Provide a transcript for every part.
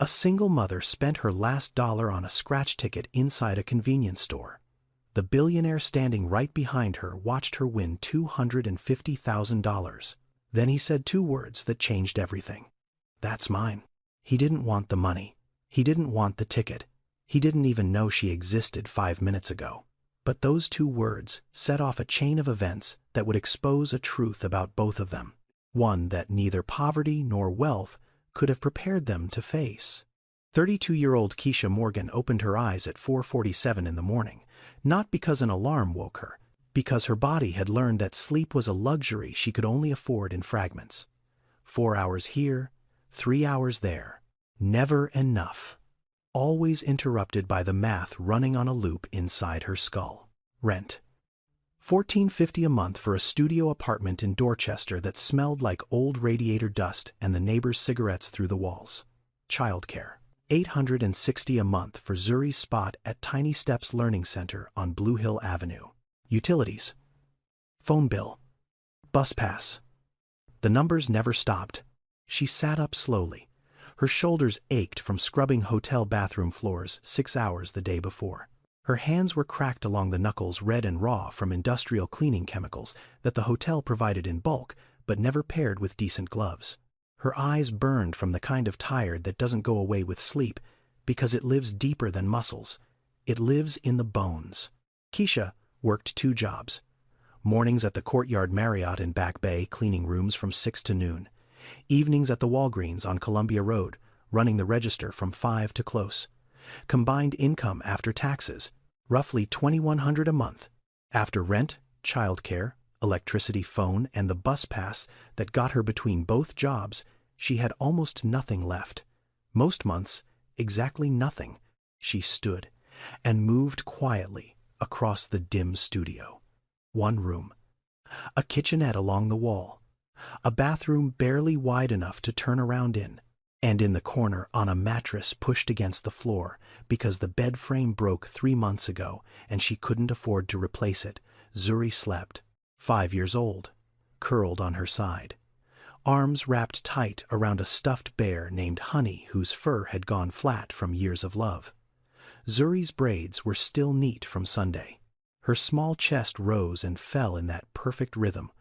A single mother spent her last dollar on a scratch ticket inside a convenience store. The billionaire standing right behind her watched her win $250,000. Then he said two words that changed everything. "That's mine." He didn't want the money. He didn't want the ticket. He didn't even know she existed 5 minutes ago. But those two words set off a chain of events that would expose a truth about both of them. One that neither poverty nor wealth could have prepared them to face. 32-year-old Keisha Morgan opened her eyes at 4:47 in the morning, not because an alarm woke her, because her body had learned that sleep was a luxury she could only afford in fragments. 4 hours here, 3 hours there. Never enough. Always interrupted by the math running on a loop inside her skull. Rent. $14.50 a month for a studio apartment in Dorchester that smelled like old radiator dust and the neighbors' cigarettes through the walls. Childcare. $860 a month for Zuri's spot at Tiny Steps Learning Center on Blue Hill Avenue. Utilities. Phone bill. Bus pass. The numbers never stopped. She sat up slowly. Her shoulders ached from scrubbing hotel bathroom floors 6 hours the day before. Her hands were cracked along the knuckles, red and raw from industrial cleaning chemicals that the hotel provided in bulk, but never paired with decent gloves. Her eyes burned from the kind of tired that doesn't go away with sleep, because it lives deeper than muscles. It lives in the bones. Keisha worked 2 jobs. Mornings at the Courtyard Marriott in Back Bay, cleaning rooms from 6 to noon. Evenings at the Walgreens on Columbia Road, running the register from 5 to close. Combined income after taxes, roughly $2,100 a month. After rent, childcare, electricity, phone, and the bus pass that got her between both jobs, she had almost nothing left. Most months, exactly nothing. She stood and moved quietly across the dim studio. 1 room. A kitchenette along the wall. A bathroom barely wide enough to turn around in. And in the corner, on a mattress pushed against the floor because the bed frame broke 3 months ago and she couldn't afford to replace it, Zuri slept. 5 years old, curled on her side. Arms wrapped tight around a stuffed bear named Honey whose fur had gone flat from years of love. Zuri's braids were still neat from Sunday. Her small chest rose and fell in that perfect rhythm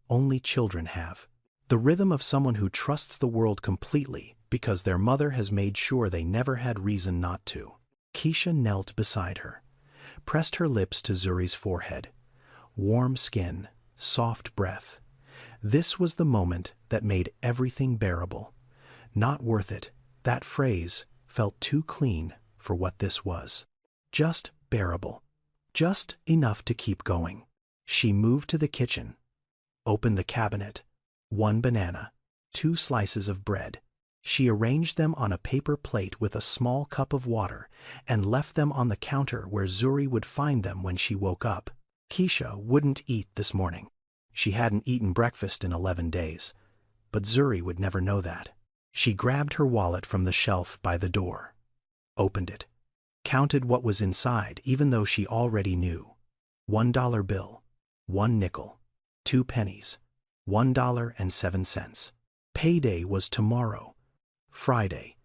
only children have. The rhythm of someone who trusts the world completely because their mother has made sure they never had reason not to. Keisha knelt beside her, pressed her lips to Zuri's forehead. Warm skin, soft breath. This was the moment that made everything bearable. Not worth it. That phrase felt too clean for what this was. Just bearable. Just enough to keep going. She moved to the kitchen, opened the cabinet. 1 banana, 2 slices of bread. She arranged them on a paper plate with a small cup of water and left them on the counter where Zuri would find them when she woke up. Keisha wouldn't eat this morning. She hadn't eaten breakfast in 11 days. But Zuri would never know that. She grabbed her wallet from the shelf by the door, opened it, counted what was inside even though she already knew. $1 bill, 1 nickel, 2 pennies, $1.07. Payday was tomorrow, Friday,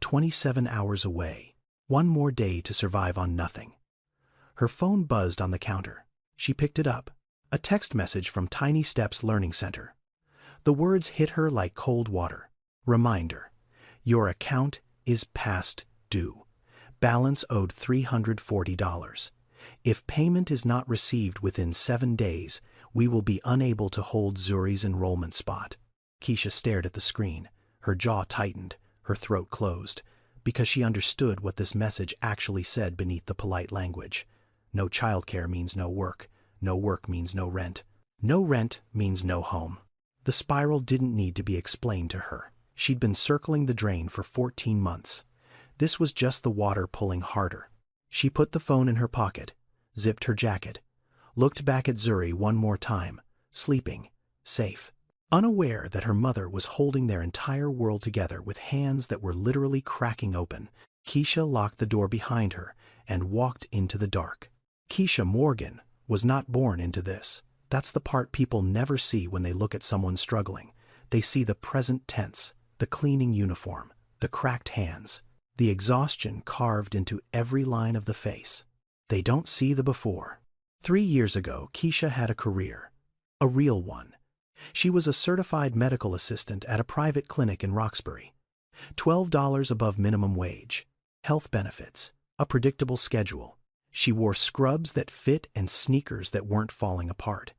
27 hours away. 1 more day to survive on nothing. Her phone buzzed on the counter. She picked it up. A text message from Tiny Steps Learning Center. The words hit her like cold water. Reminder: your account is past due. Balance owed $340. If payment is not received within 7 days, we will be unable to hold Zuri's enrollment spot. Keisha stared at the screen. Her jaw tightened, her throat closed, because she understood what this message actually said beneath the polite language. No childcare means no work. No work means no rent. No rent means no home. The spiral didn't need to be explained to her. She'd been circling the drain for 14 months. This was just the water pulling harder. She put the phone in her pocket, zipped her jacket, looked back at Zuri one more time, sleeping, safe, unaware that her mother was holding their entire world together with hands that were literally cracking open. Keisha locked the door behind her and walked into the dark. Keisha Morgan was not born into this. That's the part people never see when they look at someone struggling. They see the present tense, the cleaning uniform, the cracked hands. the exhaustion carved into every line of the face. They don't see the before. 3 years ago, Keisha had a career. A real one. She was a certified medical assistant at a private clinic in Roxbury. $12 above minimum wage. Health benefits. A predictable schedule. She wore scrubs that fit and sneakers that weren't falling apart.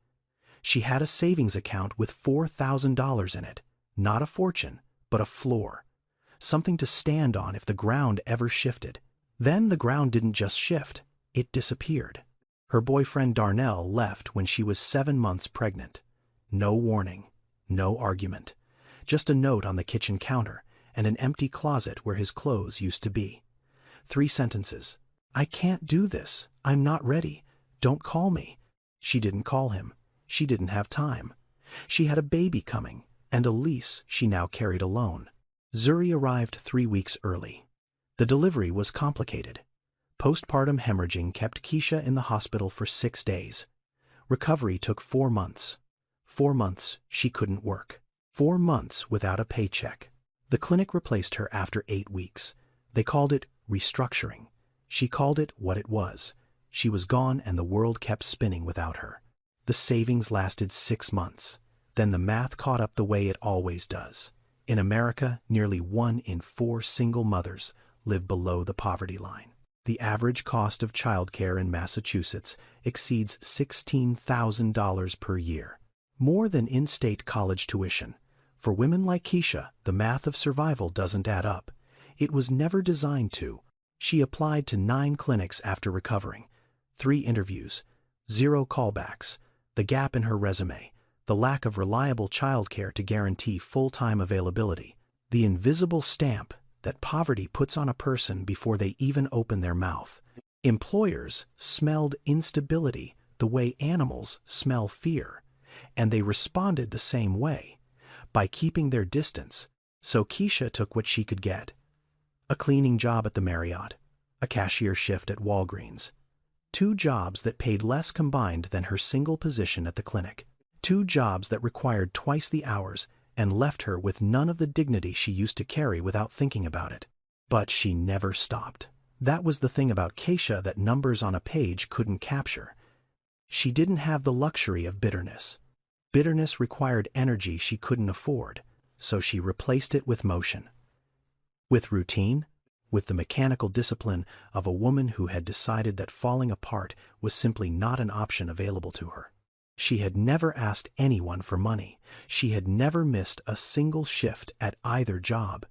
She had a savings account with $4,000 in it. Not a fortune, but a floor. Something to stand on if the ground ever shifted. Then the ground didn't just shift, it disappeared. Her boyfriend Darnell left when she was 7 months pregnant. No warning, no argument. Just a note on the kitchen counter and an empty closet where his clothes used to be. 3 sentences. I can't do this. I'm not ready. Don't call me. She didn't call him. She didn't have time. She had a baby coming, and a lease she now carried alone. Zuri arrived 3 weeks early. The delivery was complicated. Postpartum hemorrhaging kept Keisha in the hospital for 6 days. Recovery took 4 months. 4 months she couldn't work. 4 months without a paycheck. The clinic replaced her after 8 weeks. They called it restructuring. She called it what it was. She was gone and the world kept spinning without her. The savings lasted 6 months. Then the math caught up the way it always does. In America, nearly 1 in 4 single mothers live below the poverty line. The average cost of childcare in Massachusetts exceeds $16,000 per year. More than in-state college tuition. For women like Keisha, the math of survival doesn't add up. It was never designed to. She applied to 9 clinics after recovering. 3 interviews. 0 callbacks. The gap in her resume. The lack of reliable childcare to guarantee full-time availability. The invisible stamp that poverty puts on a person before they even open their mouth. Employers smelled instability the way animals smell fear, and they responded the same way, by keeping their distance. So Keisha took what she could get. A cleaning job at the Marriott, a cashier shift at Walgreens. 2 jobs that paid less combined than her single position at the clinic. 2 jobs that required twice the hours and left her with none of the dignity she used to carry without thinking about it. But she never stopped. That was the thing about Keisha that numbers on a page couldn't capture. She didn't have the luxury of bitterness. Bitterness required energy she couldn't afford, so she replaced it with motion. With routine, with the mechanical discipline of a woman who had decided that falling apart was simply not an option available to her. She had never asked anyone for money. She had never missed a single shift at either job.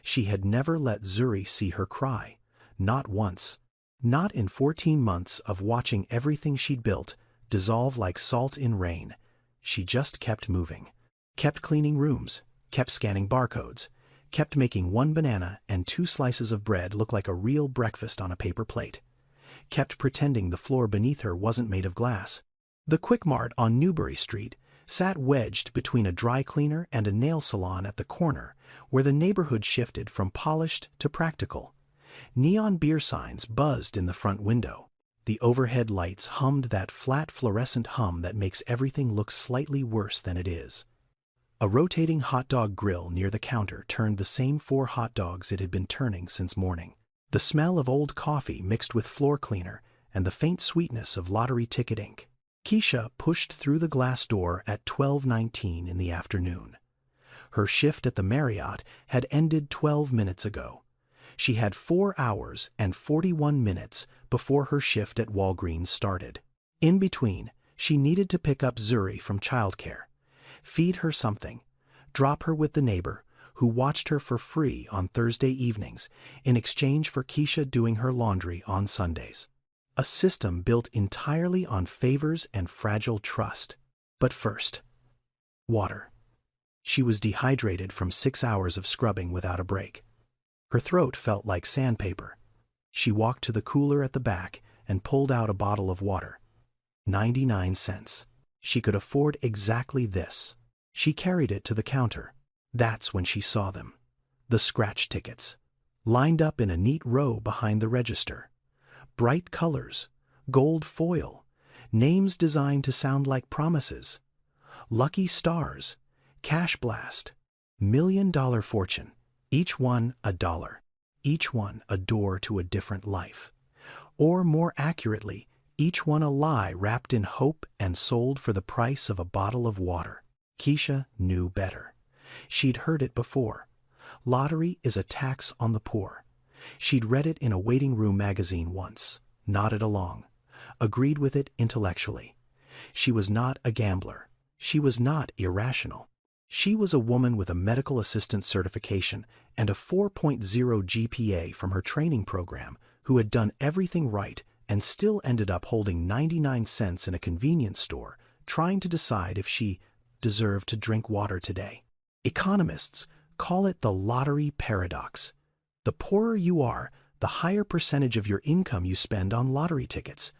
She had never let Zuri see her cry. Not once. Not in 14 months of watching everything she'd built dissolve like salt in rain. She just kept moving. Kept cleaning rooms. Kept scanning barcodes. Kept making 1 banana and 2 slices of bread look like a real breakfast on a paper plate. Kept pretending the floor beneath her wasn't made of glass. The Quick Mart on Newbury Street sat wedged between a dry cleaner and a nail salon at the corner, where the neighborhood shifted from polished to practical. Neon beer signs buzzed in the front window. The overhead lights hummed that flat fluorescent hum that makes everything look slightly worse than it is. A rotating hot dog grill near the counter turned the same 4 hot dogs it had been turning since morning. The smell of old coffee mixed with floor cleaner and the faint sweetness of lottery ticket ink. Keisha pushed through the glass door at 12:19 in the afternoon. Her shift at the Marriott had ended 12 minutes ago. She had 4 hours and 41 minutes before her shift at Walgreens started. In between, she needed to pick up Zuri from childcare, feed her something, drop her with the neighbor who watched her for free on Thursday evenings in exchange for Keisha doing her laundry on Sundays. A system built entirely on favors and fragile trust. But first, water. She was dehydrated from 6 hours of scrubbing without a break. Her throat felt like sandpaper. She walked to the cooler at the back and pulled out a bottle of water. 99 cents. She could afford exactly this. She carried it to the counter. That's when she saw them. The scratch tickets. Lined up in a neat row behind the register. Bright colors, gold foil, names designed to sound like promises. Lucky stars, cash blast, $1 million fortune, each one $1. each one a door to a different life. Or more accurately, each one a lie wrapped in hope and sold for the price of a bottle of water. Keisha knew better. She'd heard it before. Lottery is a tax on the poor. She'd read it in a waiting room magazine once, nodded along, agreed with it intellectually. She was not a gambler. She was not irrational. She was a woman with a medical assistant certification and a 4.0 GPA from her training program who had done everything right and still ended up holding 99 cents in a convenience store, trying to decide if she deserved to drink water today. Economists call it the lottery paradox. The poorer you are, the higher percentage of your income you spend on lottery tickets.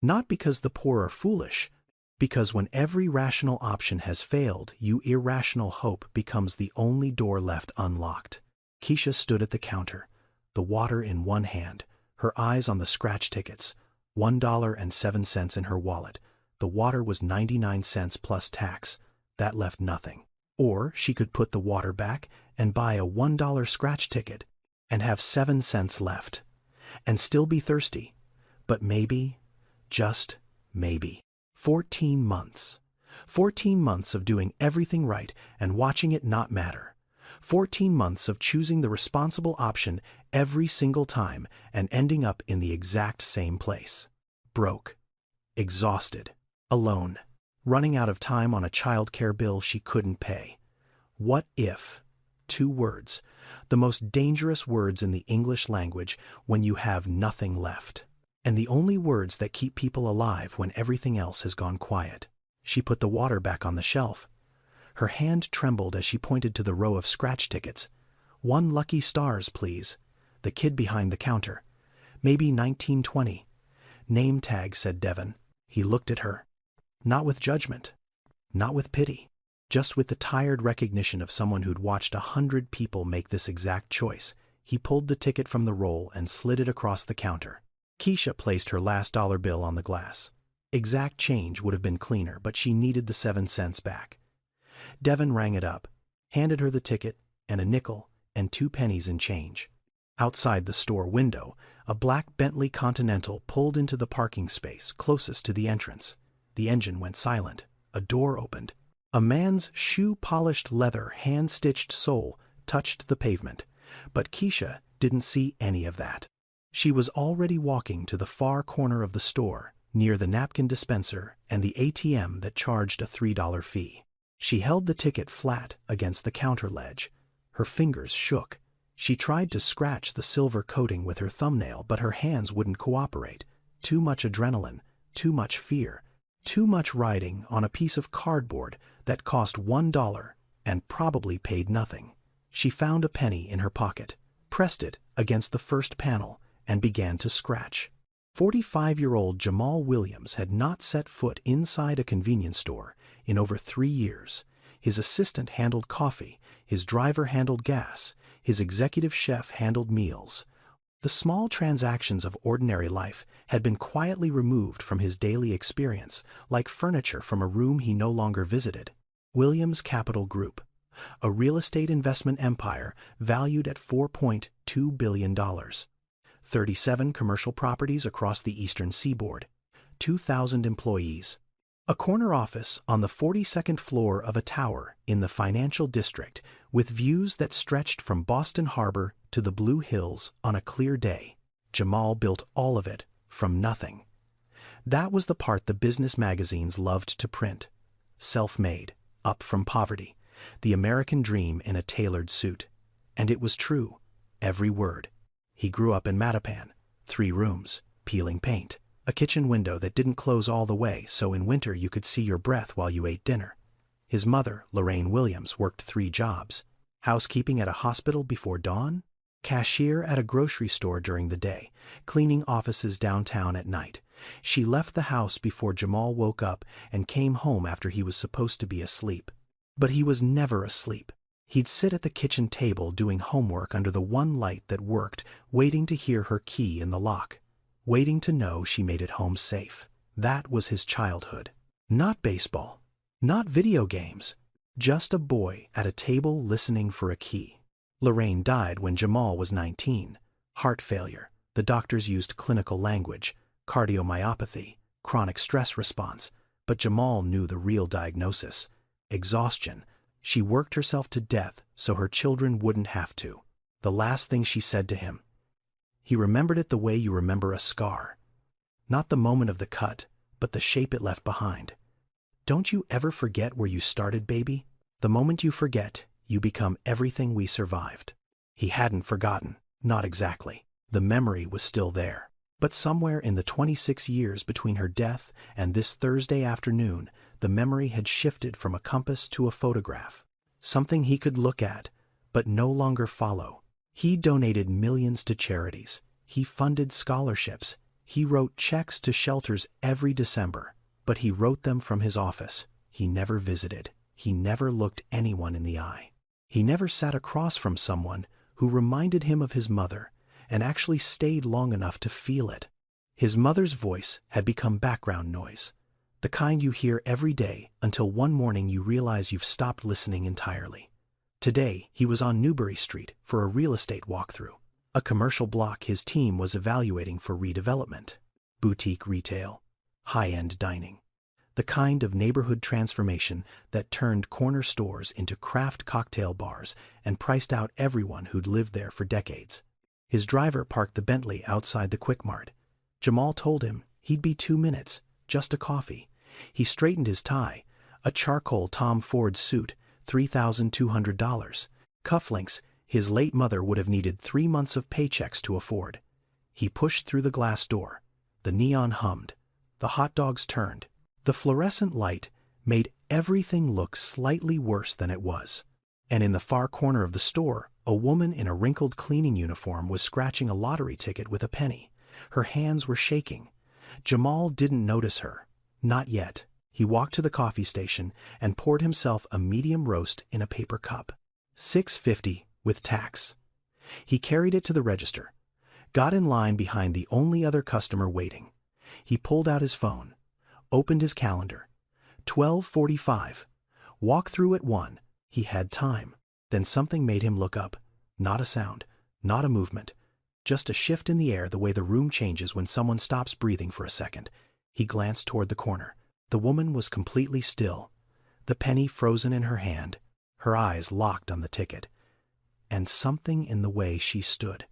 Not because the poor are foolish, because when every rational option has failed, irrational hope becomes the only door left unlocked. Keisha stood at the counter, the water in one hand, her eyes on the scratch tickets, $1.07 in her wallet. The water was 99 cents plus tax. That left nothing. Or she could put the water back and buy a $1 scratch ticket and have 7 cents left, and still be thirsty. But maybe, just maybe, 14 months. 14 months of doing everything right and watching it not matter. 14 months of choosing the responsible option every single time and ending up in the exact same place. Broke, exhausted, alone, running out of time on a childcare bill she couldn't pay. What if? 2 words, the most dangerous words in the English language when you have nothing left. And the only words that keep people alive when everything else has gone quiet. She put the water back on the shelf. Her hand trembled as she pointed to the row of scratch tickets. 1 lucky stars, please. The kid behind the counter. Maybe 1920. Name tag, said Devon. He looked at her. Not with judgment. Not with pity. Just with the tired recognition of someone who'd watched 100 people make this exact choice. He pulled the ticket from the roll and slid it across the counter. Keisha placed her last dollar bill on the glass. Exact change would have been cleaner, but she needed the 7 cents back. Devon rang it up, handed her the ticket and a nickel and 2 pennies in change. Outside the store window, a black Bentley Continental pulled into the parking space closest to the entrance. The engine went silent. A door opened. A man's shoe-polished leather hand-stitched sole touched the pavement, but Keisha didn't see any of that. She was already walking to the far corner of the store, near the napkin dispenser and the ATM that charged a $3 fee. She held the ticket flat against the counter ledge. Her fingers shook. She tried to scratch the silver coating with her thumbnail, but her hands wouldn't cooperate. Too much adrenaline, too much fear, too much riding on a piece of cardboard that cost $1 and probably paid nothing. She found a penny in her pocket, pressed it against the first panel, and began to scratch. 45-year-old Jamal Williams had not set foot inside a convenience store in over 3 years. His assistant handled coffee, his driver handled gas, his executive chef handled meals. The small transactions of ordinary life had been quietly removed from his daily experience, like furniture from a room he no longer visited. Williams Capital Group, a real estate investment empire valued at $4.2 billion. 37 commercial properties across the eastern seaboard, 2,000 employees. A corner office on the 42nd floor of a tower in the financial district with views that stretched from Boston Harbor to the Blue Hills on a clear day. Jamal built all of it from nothing. That was the part the business magazines loved to print. Self-made, up from poverty, the American dream in a tailored suit. And it was true, every word. He grew up in Mattapan, 3 rooms, peeling paint, a kitchen window that didn't close all the way so in winter you could see your breath while you ate dinner. His mother, Lorraine Williams, worked 3 jobs. Housekeeping at a hospital before dawn, cashier at a grocery store during the day, cleaning offices downtown at night. She left the house before Jamal woke up and came home after he was supposed to be asleep. But he was never asleep. He'd sit at the kitchen table doing homework under the one light that worked, waiting to hear her key in the lock, waiting to know she made it home safe. That was his childhood. Not baseball, not video games, just a boy at a table listening for a key. Lorraine died when Jamal was 19, Heart failure. The doctors used clinical language, cardiomyopathy, chronic stress response, but Jamal knew the real diagnosis: exhaustion. She worked herself to death so her children wouldn't have to. The last thing she said to him. He remembered it the way you remember a scar. Not the moment of the cut, but the shape it left behind. Don't you ever forget where you started, baby? The moment you forget, you become everything we survived. He hadn't forgotten, not exactly. The memory was still there. But somewhere in the 26 years between her death and this Thursday afternoon, the memory had shifted from a compass to a photograph. Something he could look at, but no longer follow. He donated millions to charities. He funded scholarships. He wrote checks to shelters every December. But he wrote them from his office. He never visited. He never looked anyone in the eye. He never sat across from someone who reminded him of his mother and actually stayed long enough to feel it. His mother's voice had become background noise, the kind you hear every day until one morning you realize you've stopped listening entirely. Today, he was on Newbury Street for a real estate walkthrough, a commercial block his team was evaluating for redevelopment. Boutique retail, high-end dining, the kind of neighborhood transformation that turned corner stores into craft cocktail bars and priced out everyone who'd lived there for decades. His driver parked the Bentley outside the Quick Mart. Jamal told him he'd be 2 minutes, just a coffee. He straightened his tie, a charcoal Tom Ford suit, $3,200. Cufflinks his late mother would have needed 3 months of paychecks to afford. He pushed through the glass door. The neon hummed. The hot dogs turned. The fluorescent light made everything look slightly worse than it was. And in the far corner of the store, a woman in a wrinkled cleaning uniform was scratching a lottery ticket with a penny. Her hands were shaking. Jamal didn't notice her. Not yet. He walked to the coffee station and poured himself a medium roast in a paper cup. $6.50 with tax. He carried it to the register, got in line behind the only other customer waiting. He pulled out his phone, opened his calendar. 12:45. Walk through at 1. He had time. Then something made him look up. Not a sound, not a movement, just a shift in the air, the way the room changes when someone stops breathing for a second. He glanced toward the corner. The woman was completely still, the penny frozen in her hand, her eyes locked on the ticket. And something in the way she stood,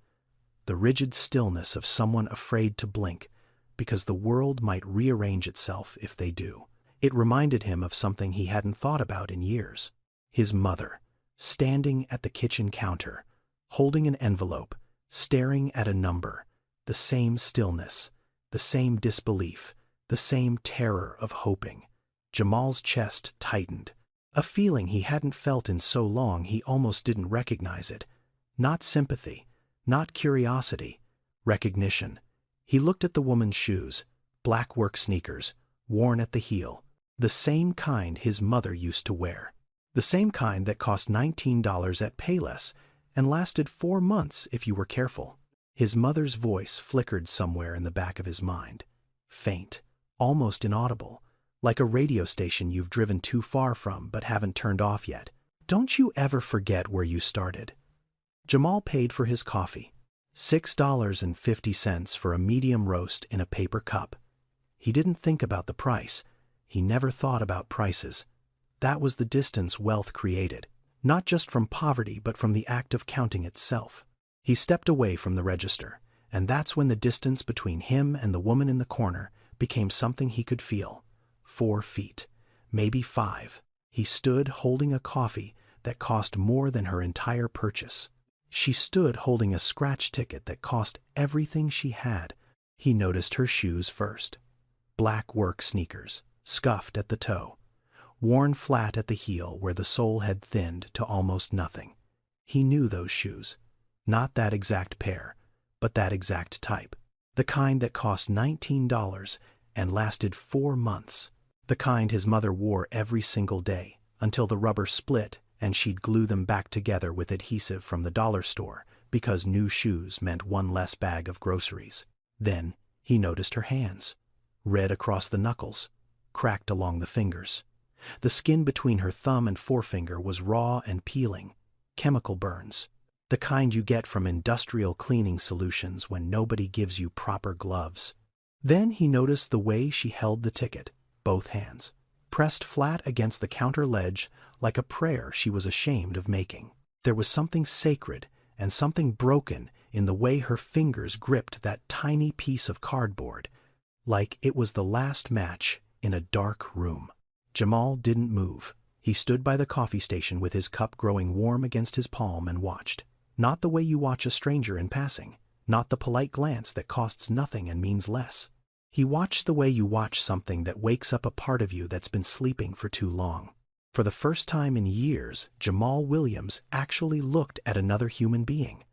the rigid stillness of someone afraid to blink, because the world might rearrange itself if they do. It reminded him of something he hadn't thought about in years. His mother, standing at the kitchen counter, holding an envelope, staring at a number, the same stillness, the same disbelief, the same terror of hoping. Jamal's chest tightened. A feeling he hadn't felt in so long he almost didn't recognize it. Not sympathy, not curiosity, recognition. He looked at the woman's shoes, black work sneakers, worn at the heel, the same kind his mother used to wear. The same kind that cost $19 at Payless and lasted 4 months if you were careful. His mother's voice flickered somewhere in the back of his mind. Faint, almost inaudible, like a radio station you've driven too far from but haven't turned off yet. Don't you ever forget where you started. Jamal paid for his coffee. $6.50 for a medium roast in a paper cup. He didn't think about the price. He never thought about prices. That was the distance wealth created, not just from poverty but from the act of counting itself. He stepped away from the register, and that's when the distance between him and the woman in the corner became something he could feel. 4 feet, maybe 5. He stood holding a coffee that cost more than her entire purchase. She stood holding a scratch ticket that cost everything she had. He noticed her shoes first. Black work sneakers, scuffed at the toe, worn flat at the heel where the sole had thinned to almost nothing. He knew those shoes. Not that exact pair, but that exact type. The kind that cost $19 and lasted 4 months. The kind his mother wore every single day until the rubber split and she'd glue them back together with adhesive from the dollar store because new shoes meant one less bag of groceries. Then he noticed her hands, red across the knuckles, cracked along the fingers. The skin between her thumb and forefinger was raw and peeling, chemical burns. The kind you get from industrial cleaning solutions when nobody gives you proper gloves. Then he noticed the way she held the ticket, both hands, pressed flat against the counter ledge like a prayer she was ashamed of making. There was something sacred and something broken in the way her fingers gripped that tiny piece of cardboard, like it was the last match in a dark room. Jamal didn't move. He stood by the coffee station with his cup growing warm against his palm and watched. Not the way you watch a stranger in passing, not the polite glance that costs nothing and means less. He watched the way you watch something that wakes up a part of you that's been sleeping for too long. For the first time in years, Jamal Williams actually looked at another human being.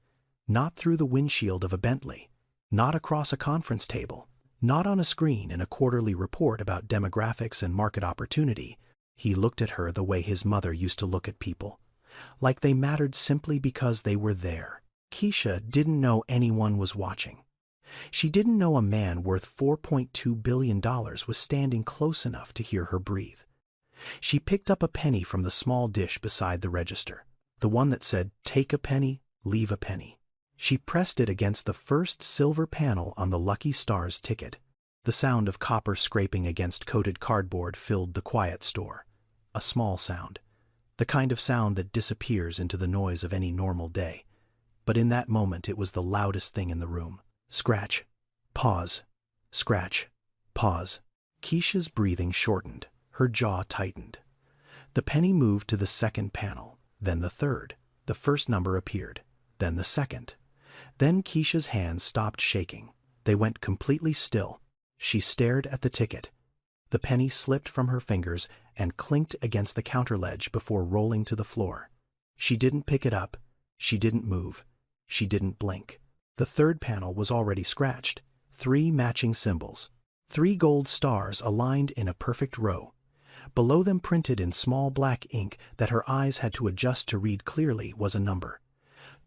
Not through the windshield of a Bentley, not across a conference table, not on a screen in a quarterly report about demographics and market opportunity. He looked at her the way his mother used to look at people, like they mattered simply because they were there. Keisha didn't know anyone was watching. She didn't know a man worth $4.2 billion was standing close enough to hear her breathe. She picked up a penny from the small dish beside the register, the one that said, "Take a penny, leave a penny." She pressed it against the first silver panel on the Lucky Stars ticket. The sound of copper scraping against coated cardboard filled the quiet store. A small sound, the kind of sound that disappears into the noise of any normal day. But in that moment it was the loudest thing in the room. Scratch, pause, scratch, pause. Keisha's breathing shortened, her jaw tightened. The penny moved to the second panel, then the third. The first number appeared, then the second. Then Keisha's hands stopped shaking. They went completely still. She stared at the ticket. The penny slipped from her fingers and clinked against the counter ledge before rolling to the floor. She didn't pick it up. She didn't move. She didn't blink. The third panel was already scratched. 3 matching symbols. 3 gold stars aligned in a perfect row. Below them, printed in small black ink that her eyes had to adjust to read clearly, was a number.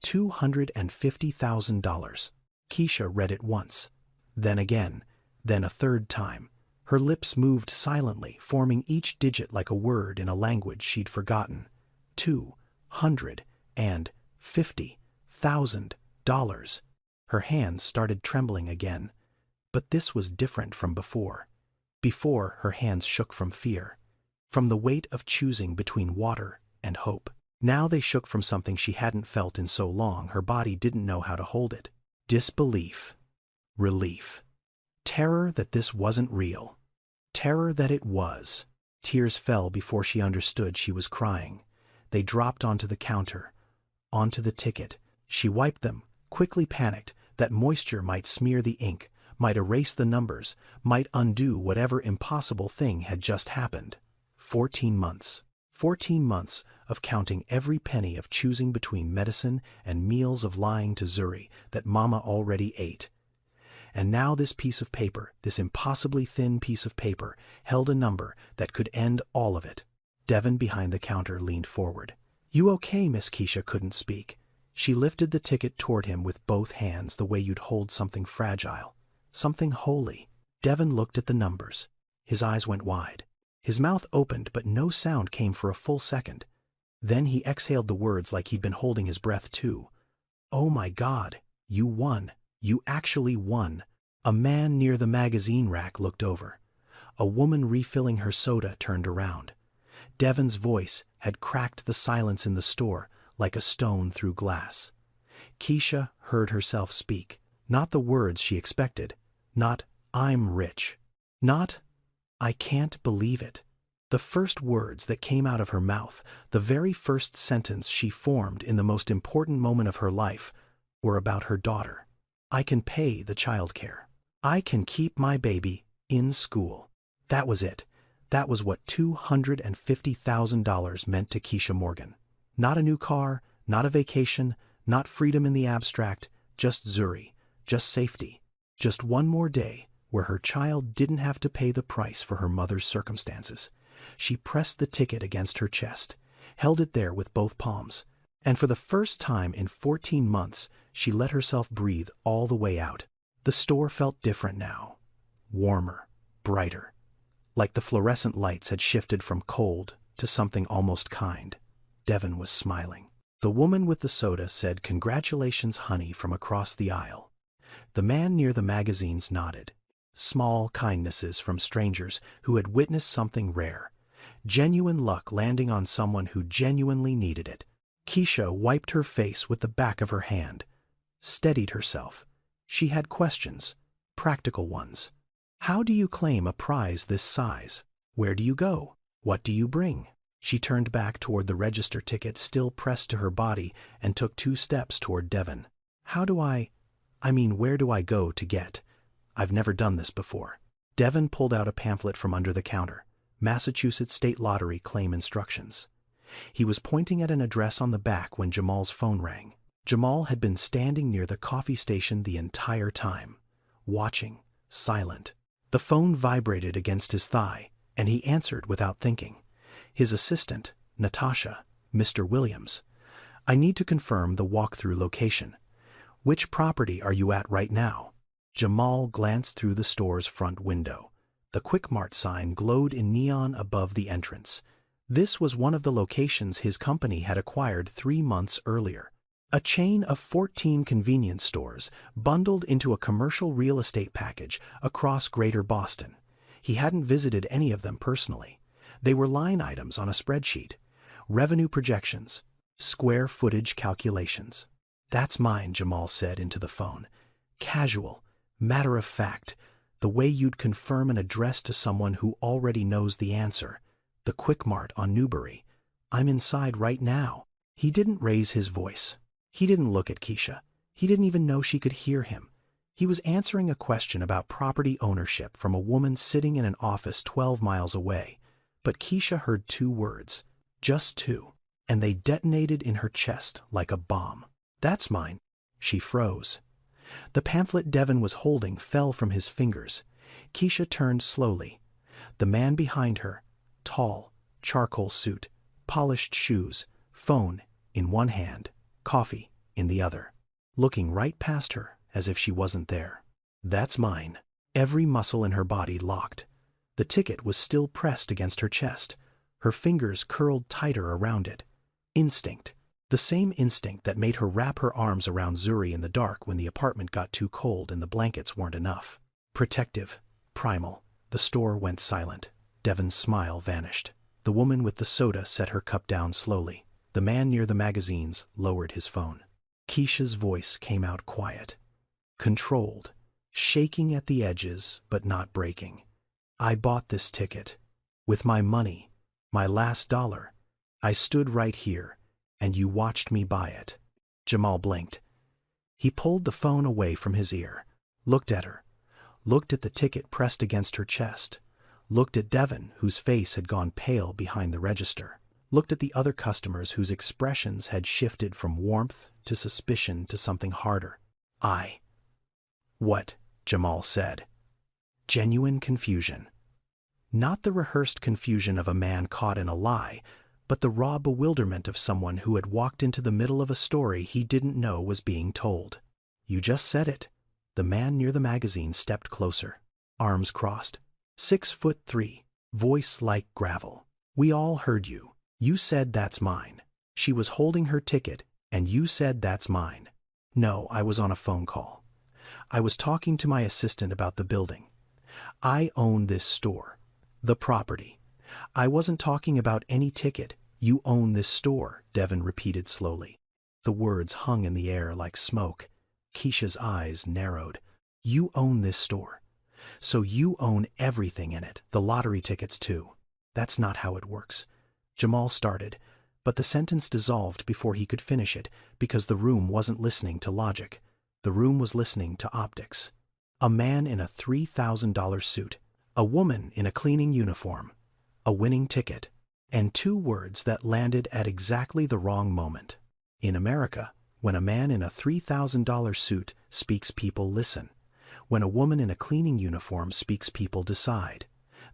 $250,000. Keisha read it once. Then again. Then a third time. Her lips moved silently, forming each digit like a word in a language she'd forgotten. $250,000. Her hands started trembling again. But this was different from before. Before, her hands shook from fear, from the weight of choosing between water and hope. Now they shook from something she hadn't felt in so long her body didn't know how to hold it. Disbelief. Relief. Terror that this wasn't real. Terror that it was. Tears fell before she understood she was crying. They dropped onto the counter, onto the ticket. She wiped them, quickly panicked that moisture might smear the ink, might erase the numbers, might undo whatever impossible thing had just happened. 14 months. 14 months of counting every penny, of choosing between medicine and meals, of lying to Zuri that Mama already ate. And now this piece of paper, this impossibly thin piece of paper, held a number that could end all of it. Devin behind the counter leaned forward. "You okay, Miss?" Keisha couldn't speak. She lifted the ticket toward him with both hands, the way you'd hold something fragile, something holy. Devin looked at the numbers. His eyes went wide. His mouth opened, but no sound came for a full second. Then he exhaled the words like he'd been holding his breath too. "Oh my God, you won. You actually won." A man near the magazine rack looked over. A woman refilling her soda turned around. Devin's voice had cracked the silence in the store like a stone through glass. Keisha heard herself speak, not the words she expected, not "I'm rich," not "I can't believe it." The first words that came out of her mouth, the very first sentence she formed in the most important moment of her life, were about her daughter. "I can pay the childcare. I can keep my baby in school." That was it. That was what $250,000 meant to Keisha Morgan. Not a new car, not a vacation, not freedom in the abstract, just Zuri, just safety, just one more day where her child didn't have to pay the price for her mother's circumstances. She pressed the ticket against her chest, held it there with both palms, and for the first time in 14 months, she let herself breathe all the way out. The store felt different now, warmer, brighter, like the fluorescent lights had shifted from cold to something almost kind. Devin was smiling. The woman with the soda said, "Congratulations, honey," from across the aisle. The man near the magazines nodded. Small kindnesses from strangers who had witnessed something rare. Genuine luck landing on someone who genuinely needed it. Keisha wiped her face with the back of her hand, steadied herself. She had questions, practical ones. How do you claim a prize this size? Where do you go? What do you bring? She turned back toward the register ticket still pressed to her body and took 2 steps toward Devon. Where do I go to get? I've never done this before. Devon pulled out a pamphlet from under the counter. Massachusetts State Lottery claim instructions. He was pointing at an address on the back when Jamal's phone rang. Jamal had been standing near the coffee station the entire time, watching, silent. The phone vibrated against his thigh, and he answered without thinking. His assistant, Natasha, Mr. Williams. "I need to confirm the walkthrough location. Which property are you at right now?" Jamal glanced through the store's front window. The Quick Mart sign glowed in neon above the entrance. This was one of the locations his company had acquired 3 months earlier. A chain of 14 convenience stores bundled into a commercial real estate package across Greater Boston. He hadn't visited any of them personally. They were line items on a spreadsheet. Revenue projections, square footage calculations. "That's mine," Jamal said into the phone. Casual, matter of fact, the way you'd confirm an address to someone who already knows the answer. The Quick Mart on Newbury. "I'm inside right now." He didn't raise his voice. He didn't look at Keisha. He didn't even know she could hear him. He was answering a question about property ownership from a woman sitting in an office 12 miles away. But Keisha heard 2 words, just 2, and they detonated in her chest like a bomb. "That's mine." She froze. The pamphlet Devon was holding fell from his fingers. Keisha turned slowly. The man behind her, tall, charcoal suit, polished shoes, phone in one hand, coffee in the other, looking right past her as if she wasn't there. "That's mine." Every muscle in her body locked. The ticket was still pressed against her chest. Her fingers curled tighter around it. Instinct. The same instinct that made her wrap her arms around Zuri in the dark when the apartment got too cold and the blankets weren't enough. Protective, primal. The store went silent. Devon's smile vanished. The woman with the soda set her cup down slowly. The man near the magazines lowered his phone. Keisha's voice came out quiet, controlled, shaking at the edges but not breaking. "I bought this ticket. With my money, my last dollar. I stood right here, and you watched me buy it." Jamal blinked. He pulled the phone away from his ear, looked at her, looked at the ticket pressed against her chest, looked at Devon, whose face had gone pale behind the register, looked at the other customers whose expressions had shifted from warmth to suspicion to something harder. "What?" Jamal said. Genuine confusion. Not the rehearsed confusion of a man caught in a lie, but the raw bewilderment of someone who had walked into the middle of a story he didn't know was being told. "You just said it." The man near the magazine stepped closer, arms crossed. 6'3", voice like gravel. "We all heard you. You said that's mine." She was holding her ticket, and you said that's mine. "No, I was on a phone call. I was talking to my assistant about the building. I own this store. The property. I wasn't talking about any ticket. You own this store," Devon repeated slowly. The words hung in the air like smoke. Keisha's eyes narrowed. "You own this store. So you own everything in it, the lottery tickets too." "That's not how it works." Jamal started, but the sentence dissolved before he could finish it because the room wasn't listening to logic. The room was listening to optics. A man in a $3,000 suit, a woman in a cleaning uniform, a winning ticket, and 2 words that landed at exactly the wrong moment. In America, when a man in a $3,000 suit speaks, people listen. When a woman in a cleaning uniform speaks, people decide.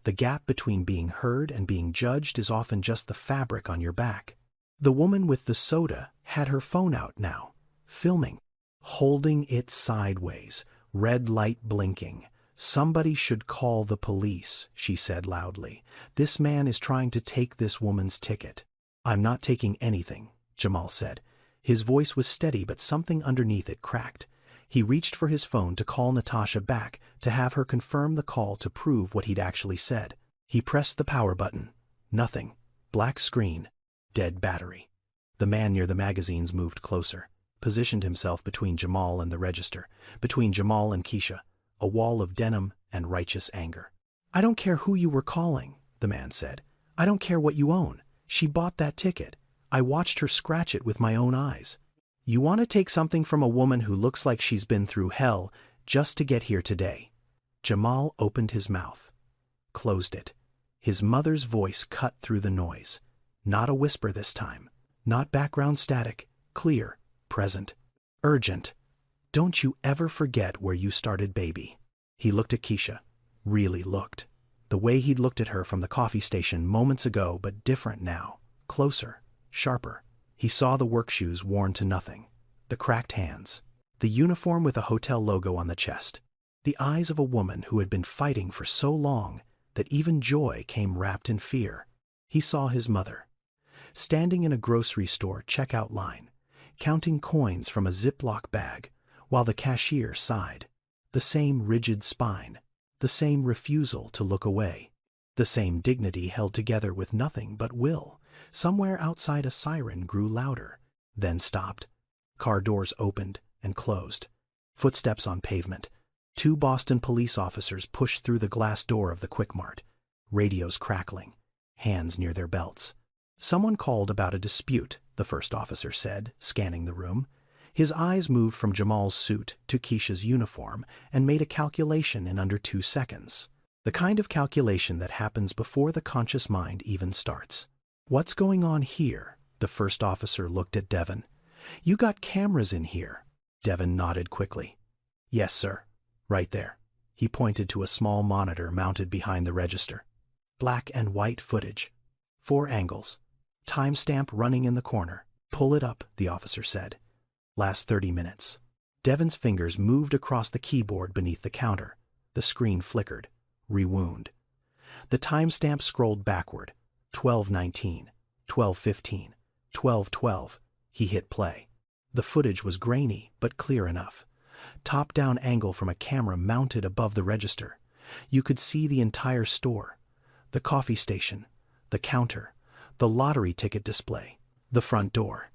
The gap between being heard and being judged is often just the fabric on your back. The woman with the soda had her phone out now, filming, holding it sideways, red light blinking. "Somebody should call the police," she said loudly. "This man is trying to take this woman's ticket." "I'm not taking anything," Jamal said. His voice was steady, but something underneath it cracked. He reached for his phone to call Natasha back, to have her confirm the call to prove what he'd actually said. He pressed the power button. Nothing. Black screen. Dead battery. The man near the magazines moved closer, positioned himself between Jamal and the register, between Jamal and Keisha, a wall of denim and righteous anger. "I don't care who you were calling," the man said. "I don't care what you own. She bought that ticket. I watched her scratch it with my own eyes. You want to take something from a woman who looks like she's been through hell just to get here today?" Jamal opened his mouth, closed it. His mother's voice cut through the noise. Not a whisper this time. Not background static. Clear. Present. Urgent. "Don't you ever forget where you started, baby." He looked at Keisha. Really looked. The way he'd looked at her from the coffee station moments ago, but different now. Closer. Sharper. He saw the work shoes worn to nothing. The cracked hands. The uniform with a hotel logo on the chest. The eyes of a woman who had been fighting for so long that even joy came wrapped in fear. He saw his mother, standing in a grocery store checkout line, counting coins from a Ziploc bag, while the cashier sighed. The same rigid spine, the same refusal to look away, the same dignity held together with nothing but will. Somewhere outside a siren grew louder, then stopped. Car doors opened and closed. Footsteps on pavement. 2 Boston police officers pushed through the glass door of the Quick Mart, radios crackling, hands near their belts. "Someone called about a dispute," the first officer said, scanning the room. His eyes moved from Jamal's suit to Keisha's uniform and made a calculation in under 2 seconds. The kind of calculation that happens before the conscious mind even starts. "What's going on here?" The first officer looked at Devin. "You got cameras in here." Devin nodded quickly. "Yes, sir. Right there." He pointed to a small monitor mounted behind the register. "Black and white footage. 4 angles. Timestamp running in the corner." "Pull it up," the officer said. "Last 30 minutes." Devin's fingers moved across the keyboard beneath the counter. The screen flickered. Rewound. The timestamp scrolled backward. 12:19, 12:15, 12:12. He hit play. The footage was grainy, but clear enough. Top-down angle from a camera mounted above the register. You could see the entire store. The coffee station, the counter, the lottery ticket display, the front door.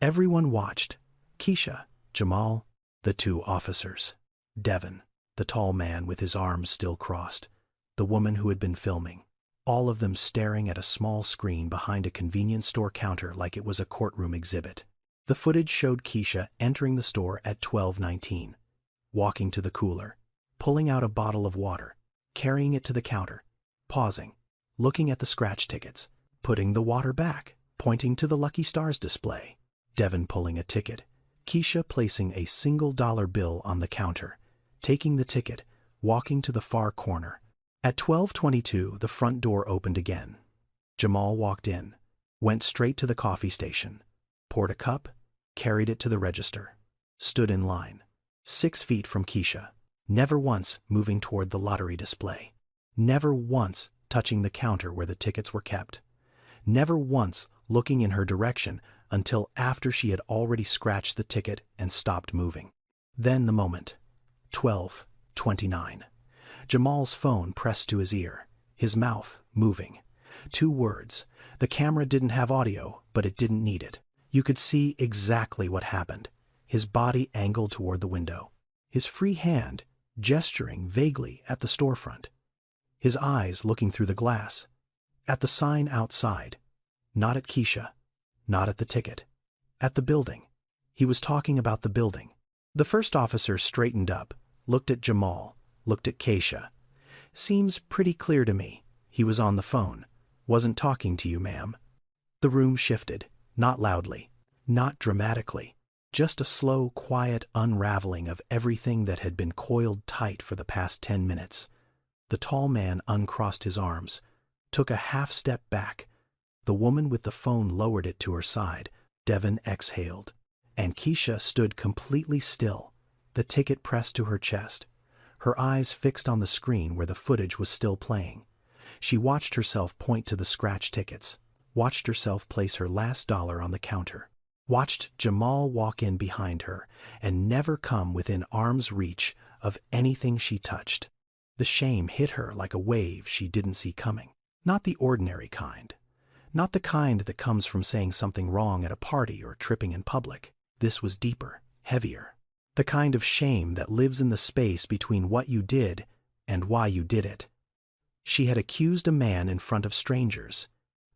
Everyone watched. Keisha, Jamal, the 2 officers. Devin, the tall man with his arms still crossed. The woman who had been filming. All of them staring at a small screen behind a convenience store counter like it was a courtroom exhibit. The footage showed Keisha entering the store at 12:19, walking to the cooler, pulling out a bottle of water, carrying it to the counter, pausing, looking at the scratch tickets, putting the water back, pointing to the Lucky Stars display. Devin pulling a ticket, Keisha placing a single dollar bill on the counter, taking the ticket, walking to the far corner. At 12:22, the front door opened again. Jamal walked in, went straight to the coffee station, poured a cup, carried it to the register, stood in line, 6 feet from Keisha, never once moving toward the lottery display, never once touching the counter where the tickets were kept, never once looking in her direction until after she had already scratched the ticket and stopped moving. Then the moment. 12:29. Jamal's phone pressed to his ear, his mouth moving. 2 words. The camera didn't have audio, but it didn't need it. You could see exactly what happened. His body angled toward the window. His free hand gesturing vaguely at the storefront. His eyes looking through the glass. At the sign outside. Not at Keisha. Not at the ticket. At the building. He was talking about the building. The first officer straightened up, looked at Jamal, looked at Keisha. "Seems pretty clear to me. He was on the phone. Wasn't talking to you, ma'am." The room shifted, not loudly, not dramatically, just a slow, quiet unraveling of everything that had been coiled tight for the past 10 minutes. The tall man uncrossed his arms, took a half step back. The woman with the phone lowered it to her side. Devin exhaled. And Keisha stood completely still, the ticket pressed to her chest, her eyes fixed on the screen where the footage was still playing. She watched herself point to the scratch tickets, watched herself place her last dollar on the counter. watched Jamal walk in behind her and never come within arm's reach of anything she touched. The shame hit her like a wave she didn't see coming. Not the ordinary kind. Not the kind that comes from saying something wrong at a party or tripping in public. This was deeper, heavier. The kind of shame that lives in the space between what you did and why you did it. She had accused a man in front of strangers.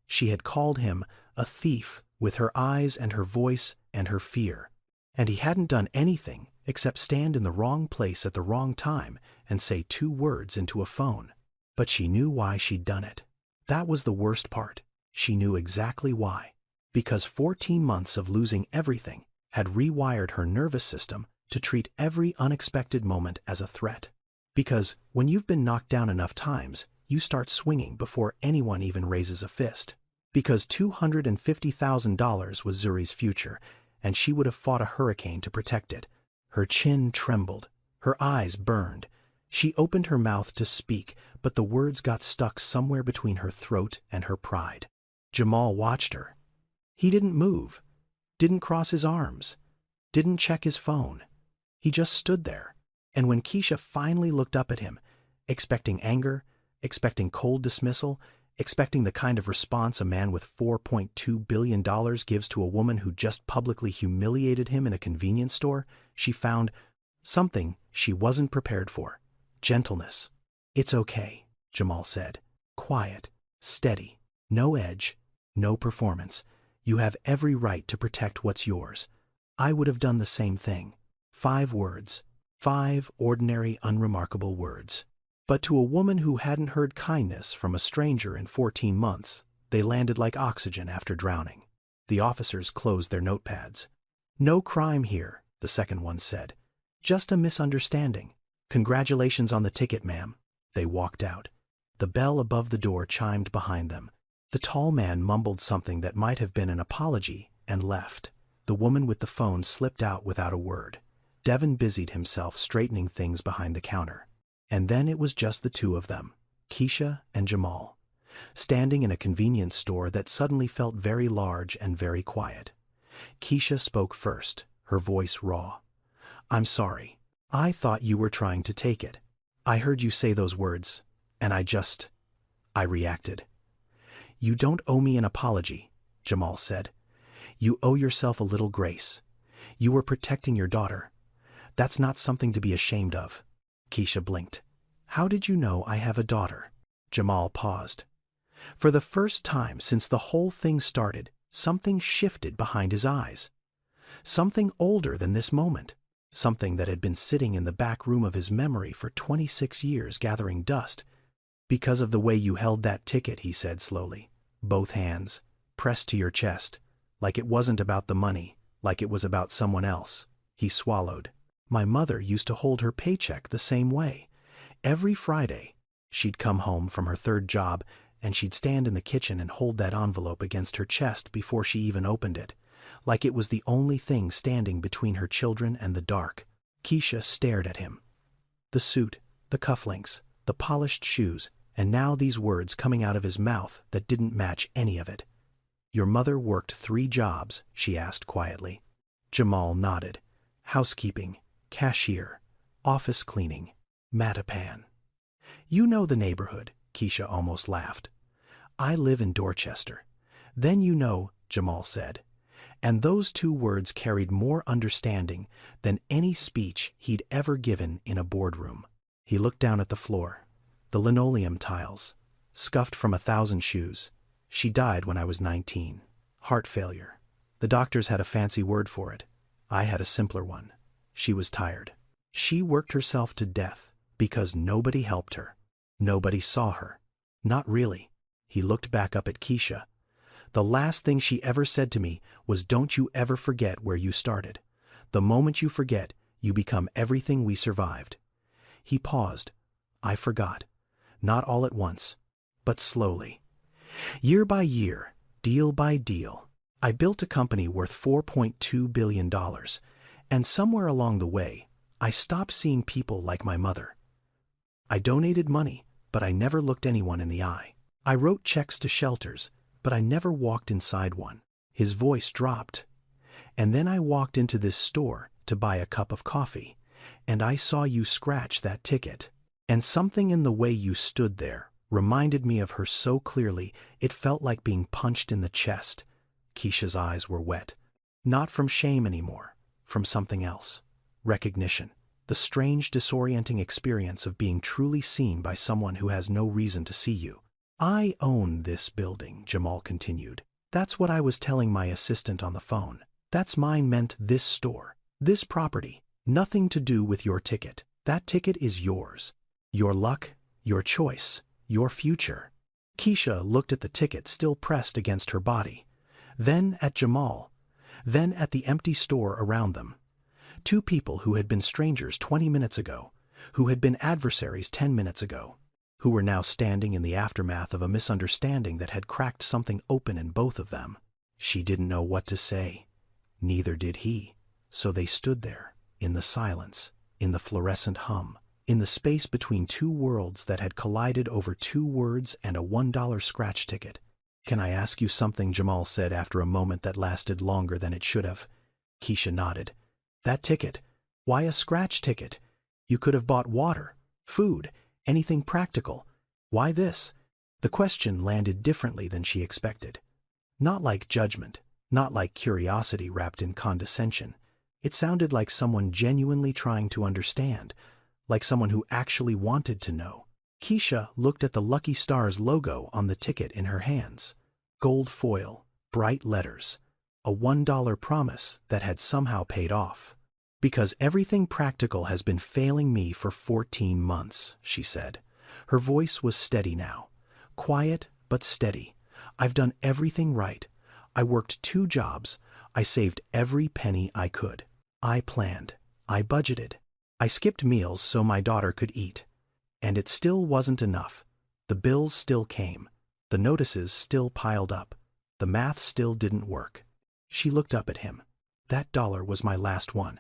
She had called him a thief with her eyes and her voice and her fear. And he hadn't done anything except stand in the wrong place at the wrong time and say 2 words into a phone. But she knew why she'd done it. That was the worst part. She knew exactly why. Because 14 months of losing everything had rewired her nervous system to treat every unexpected moment as a threat. Because when you've been knocked down enough times, you start swinging before anyone even raises a fist. Because $250,000 was Zuri's future, and she would have fought a hurricane to protect it. Her chin trembled. Her eyes burned. She opened her mouth to speak, but the words got stuck somewhere between her throat and her pride. Jamal watched her. He didn't move, didn't cross his arms, didn't check his phone. He just stood there. And when Keisha finally looked up at him, expecting anger, expecting cold dismissal, expecting the kind of response a man with $4.2 billion gives to a woman who just publicly humiliated him in a convenience store, she found something she wasn't prepared for. Gentleness. "It's okay," Jamal said. "Quiet, steady, no edge, no performance. You have every right to protect what's yours. I would have done the same thing." 5 words. 5 ordinary, unremarkable words. But to a woman who hadn't heard kindness from a stranger in 14 months, they landed like oxygen after drowning. The officers closed their notepads. "No crime here," the second one said. "Just a misunderstanding. Congratulations on the ticket, ma'am." They walked out. The bell above the door chimed behind them. The tall man mumbled something that might have been an apology and left. The woman with the phone slipped out without a word. Devin busied himself straightening things behind the counter. And then it was just the 2 of them, Keisha and Jamal, standing in a convenience store that suddenly felt very large and very quiet. Keisha spoke first, her voice raw. "I'm sorry. I thought you were trying to take it. I heard you say those words, and I reacted." "You don't owe me an apology," Jamal said. "You owe yourself a little grace. You were protecting your daughter. That's not something to be ashamed of." Keisha blinked. "How did you know I have a daughter?" Jamal paused. For the first time since the whole thing started, something shifted behind his eyes. Something older than this moment. Something that had been sitting in the back room of his memory for 26 years gathering dust. "Because of the way you held that ticket," he said slowly. "Both hands, pressed to your chest. Like it wasn't about the money, like it was about someone else." He swallowed. "My mother used to hold her paycheck the same way. Every Friday, she'd come home from her 3rd job, and she'd stand in the kitchen and hold that envelope against her chest before she even opened it, like it was the only thing standing between her children and the dark." Keisha stared at him. The suit, the cufflinks, the polished shoes, and now these words coming out of his mouth that didn't match any of it. "Your mother worked 3 jobs, she asked quietly. Jamal nodded. "Housekeeping, cashier, office cleaning, Mattapan." "You know the neighborhood," Keisha almost laughed. "I live in Dorchester." "Then you know," Jamal said. And those 2 words carried more understanding than any speech he'd ever given in a boardroom. He looked down at the floor. The linoleum tiles, scuffed from 1,000 shoes. "She died when I was 19. Heart failure. The doctors had a fancy word for it. I had a simpler one. She was tired. She worked herself to death because nobody helped her. Nobody saw her. Not really." He looked back up at Keisha. "The last thing she ever said to me was, 'Don't you ever forget where you started. The moment you forget, you become everything we survived.'" He paused. "I forgot. Not all at once, but slowly. Year by year, deal by deal, I built a company worth $4.2 billion, and somewhere along the way, I stopped seeing people like my mother. I donated money, but I never looked anyone in the eye. I wrote checks to shelters, but I never walked inside one." His voice dropped. And then I walked into this store to buy a cup of coffee, and I saw you scratch that ticket. And something in the way you stood there reminded me of her so clearly it felt like being punched in the chest. Keisha's eyes were wet. Not from shame anymore, from something else. Recognition. The strange, disorienting experience of being truly seen by someone who has no reason to see you. I own this building, Jamal continued. That's what I was telling my assistant on the phone. That's mine meant this store, this property. Nothing to do with your ticket. That ticket is yours. Your luck, your choice, your future. Keisha looked at the ticket still pressed against her body. Then at Jamal. Then at the empty store around them. Two people who had been strangers 20 minutes ago, who had been adversaries 10 minutes ago, who were now standing in the aftermath of a misunderstanding that had cracked something open in both of them. She didn't know what to say. Neither did he. So they stood there, in the silence, in the fluorescent hum, in the space between two worlds that had collided over 2 words and a $1 scratch ticket. Can I ask you something? Jamal said after a moment that lasted longer than it should have. Keisha nodded. That ticket. Why a scratch ticket? You could have bought water, food, anything practical. Why this? The question landed differently than she expected. Not like judgment, not like curiosity wrapped in condescension. It sounded like someone genuinely trying to understand, like someone who actually wanted to know. Keisha looked at the Lucky Stars logo on the ticket in her hands. Gold foil, bright letters, a $1 promise that had somehow paid off. Because everything practical has been failing me for 14 months, she said. Her voice was steady now. Quiet, but steady. I've done everything right. I worked 2 jobs. I saved every penny I could. I planned. I budgeted. I skipped meals so my daughter could eat. And it still wasn't enough. The bills still came. The notices still piled up. The math still didn't work. She looked up at him. That dollar was my last one.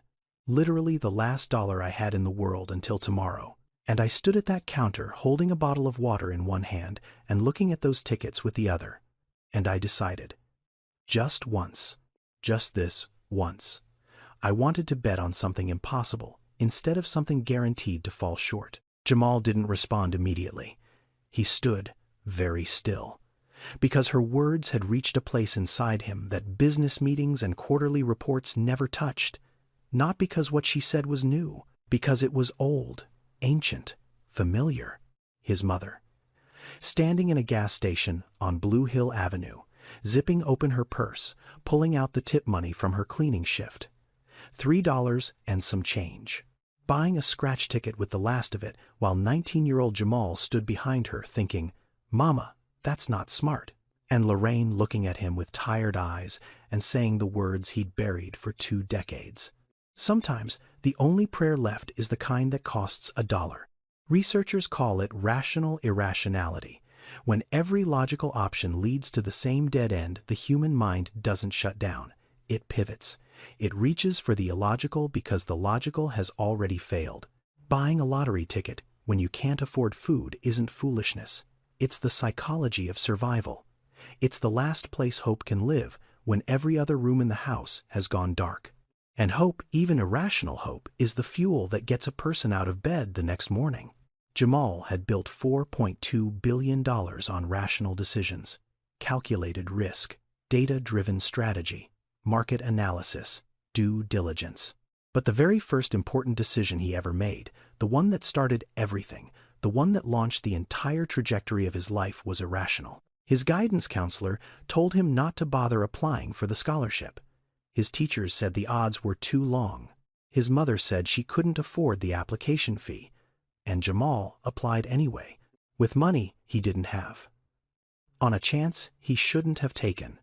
Literally the last dollar I had in the world until tomorrow. And I stood at that counter holding a bottle of water in one hand and looking at those tickets with the other. And I decided. Just once. Just this once. I wanted to bet on something impossible instead of something guaranteed to fall short. Jamal didn't respond immediately. He stood very still. Because her words had reached a place inside him that business meetings and quarterly reports never touched. Not because what she said was new, because it was old, ancient, familiar. His mother. Standing in a gas station on Blue Hill Avenue, zipping open her purse, pulling out the tip money from her cleaning shift. $3 and some change. Buying a scratch ticket with the last of it while 19-year-old Jamal stood behind her thinking, Mama, that's not smart. And Lorraine looking at him with tired eyes and saying the words he'd buried for 2 decades. Sometimes the only prayer left is the kind that costs $1. Researchers call it rational irrationality. When every logical option leads to the same dead end, the human mind doesn't shut down. It pivots. It reaches for the illogical because the logical has already failed. Buying a lottery ticket when you can't afford food isn't foolishness. It's the psychology of survival. It's the last place hope can live when every other room in the house has gone dark. And hope, even irrational hope, is the fuel that gets a person out of bed the next morning. Jamal had built $4.2 billion on rational decisions, calculated risk, data-driven strategy, market analysis, due diligence. But the very first important decision he ever made, the one that started everything, the one that launched the entire trajectory of his life, was irrational. His guidance counselor told him not to bother applying for the scholarship. His teachers said the odds were too long. His mother said she couldn't afford the application fee. And Jamal applied anyway, with money he didn't have. On a chance he shouldn't have taken.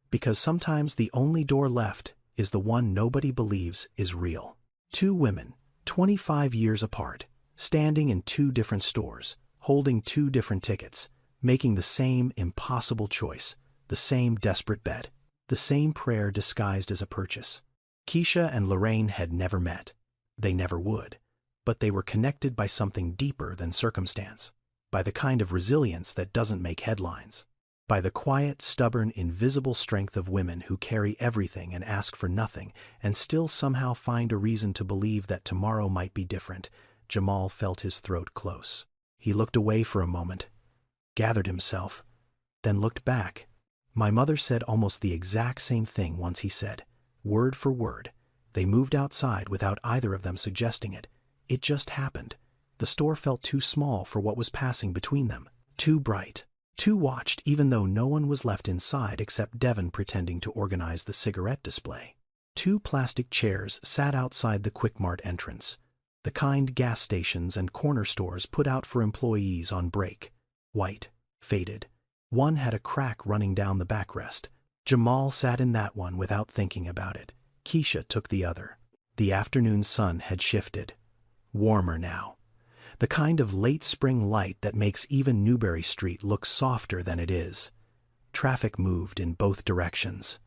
Because sometimes the only door left is the one nobody believes is real. 2 women, 25 years apart, standing in 2 different stores, holding 2 different tickets, making the same impossible choice, the same desperate bet, the same prayer disguised as a purchase. Keisha and Lorraine had never met. They never would. But they were connected by something deeper than circumstance, by the kind of resilience that doesn't make headlines, by the quiet, stubborn, invisible strength of women who carry everything and ask for nothing and still somehow find a reason to believe that tomorrow might be different. Jamal felt his throat close. He looked away for a moment, gathered himself, then looked back. My mother said almost the exact same thing once, he said, word for word. They moved outside without either of them suggesting it. It just happened. The store felt too small for what was passing between them, too bright. Two watched even though no one was left inside except Devon pretending to organize the cigarette display. Two plastic chairs sat outside the Quick Mart entrance, the kind gas stations and corner stores put out for employees on break. White, faded. One had a crack running down the backrest. Jamal sat in that one without thinking about it. Keisha took the other. The afternoon sun had shifted. Warmer now. The kind of late spring light that makes even Newberry Street look softer than it is. Traffic moved in both directions.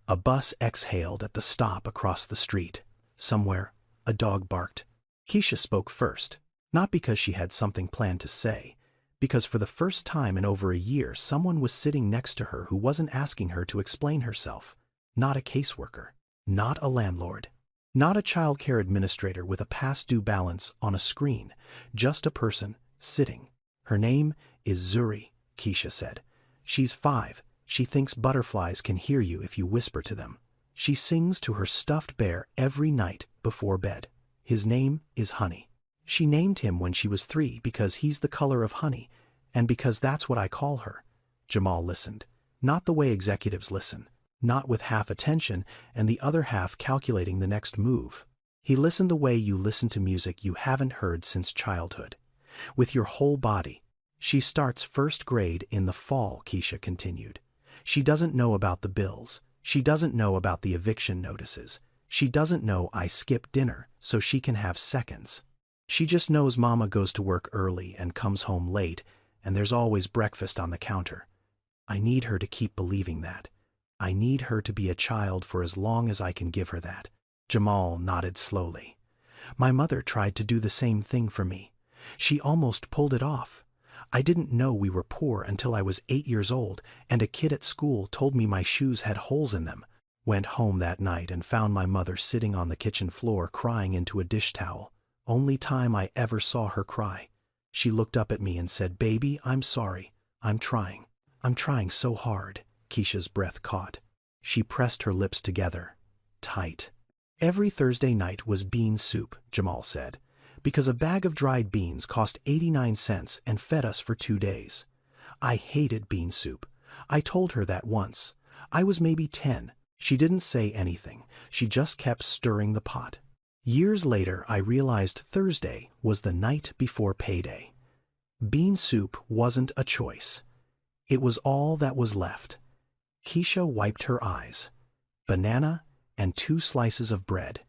A bus exhaled at the stop across the street. Somewhere, a dog barked. Keisha spoke first, not because she had something planned to say, because for the first time in over a year someone was sitting next to her who wasn't asking her to explain herself. Not a caseworker, not a landlord, not a childcare administrator with a past due balance on a screen, just a person sitting. Her name is Zuri, Keisha said. She's 5. She thinks butterflies can hear you if you whisper to them. She sings to her stuffed bear every night before bed. His name is Honey. She named him when she was 3 because he's the color of honey, and because that's what I call her. Jamal listened, not the way executives listen, not with half attention and the other half calculating the next move. He listened the way you listen to music you haven't heard since childhood, with your whole body. She starts first grade in the fall, Keisha continued. She doesn't know about the bills. She doesn't know about the eviction notices. She doesn't know I skip dinner so she can have seconds. She just knows Mama goes to work early and comes home late, and there's always breakfast on the counter. I need her to keep believing that. I need her to be a child for as long as I can give her that. Jamal nodded slowly. My mother tried to do the same thing for me. She almost pulled it off. I didn't know we were poor until I was 8 years old, and a kid at school told me my shoes had holes in them. Went home that night and found my mother sitting on the kitchen floor crying into a dish towel. Only time I ever saw her cry. She looked up at me and said, "Baby, I'm sorry. I'm trying. I'm trying so hard." Keisha's breath caught. She pressed her lips together, tight. Every Thursday night was bean soup, Jamal said, because a bag of dried beans cost 89 cents and fed us for 2 days. I hated bean soup. I told her that once. I was maybe 10. She didn't say anything. She just kept stirring the pot. Years later, I realized Thursday was the night before payday. Bean soup wasn't a choice. It was all that was left. Keisha wiped her eyes. Banana and 2 slices of bread.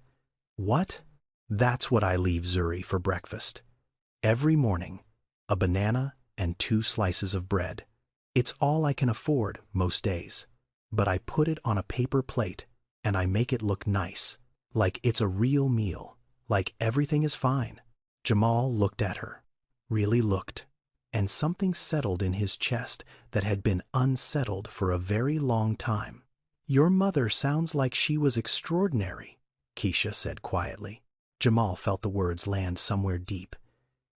What? That's what I leave Zuri for breakfast. Every morning, a banana and 2 slices of bread. It's all I can afford most days. But I put it on a paper plate, and I make it look nice, like it's a real meal, like everything is fine. Jamal looked at her, really looked, and something settled in his chest that had been unsettled for a very long time. Your mother sounds like she was extraordinary, Keisha said quietly. Jamal felt the words land somewhere deep,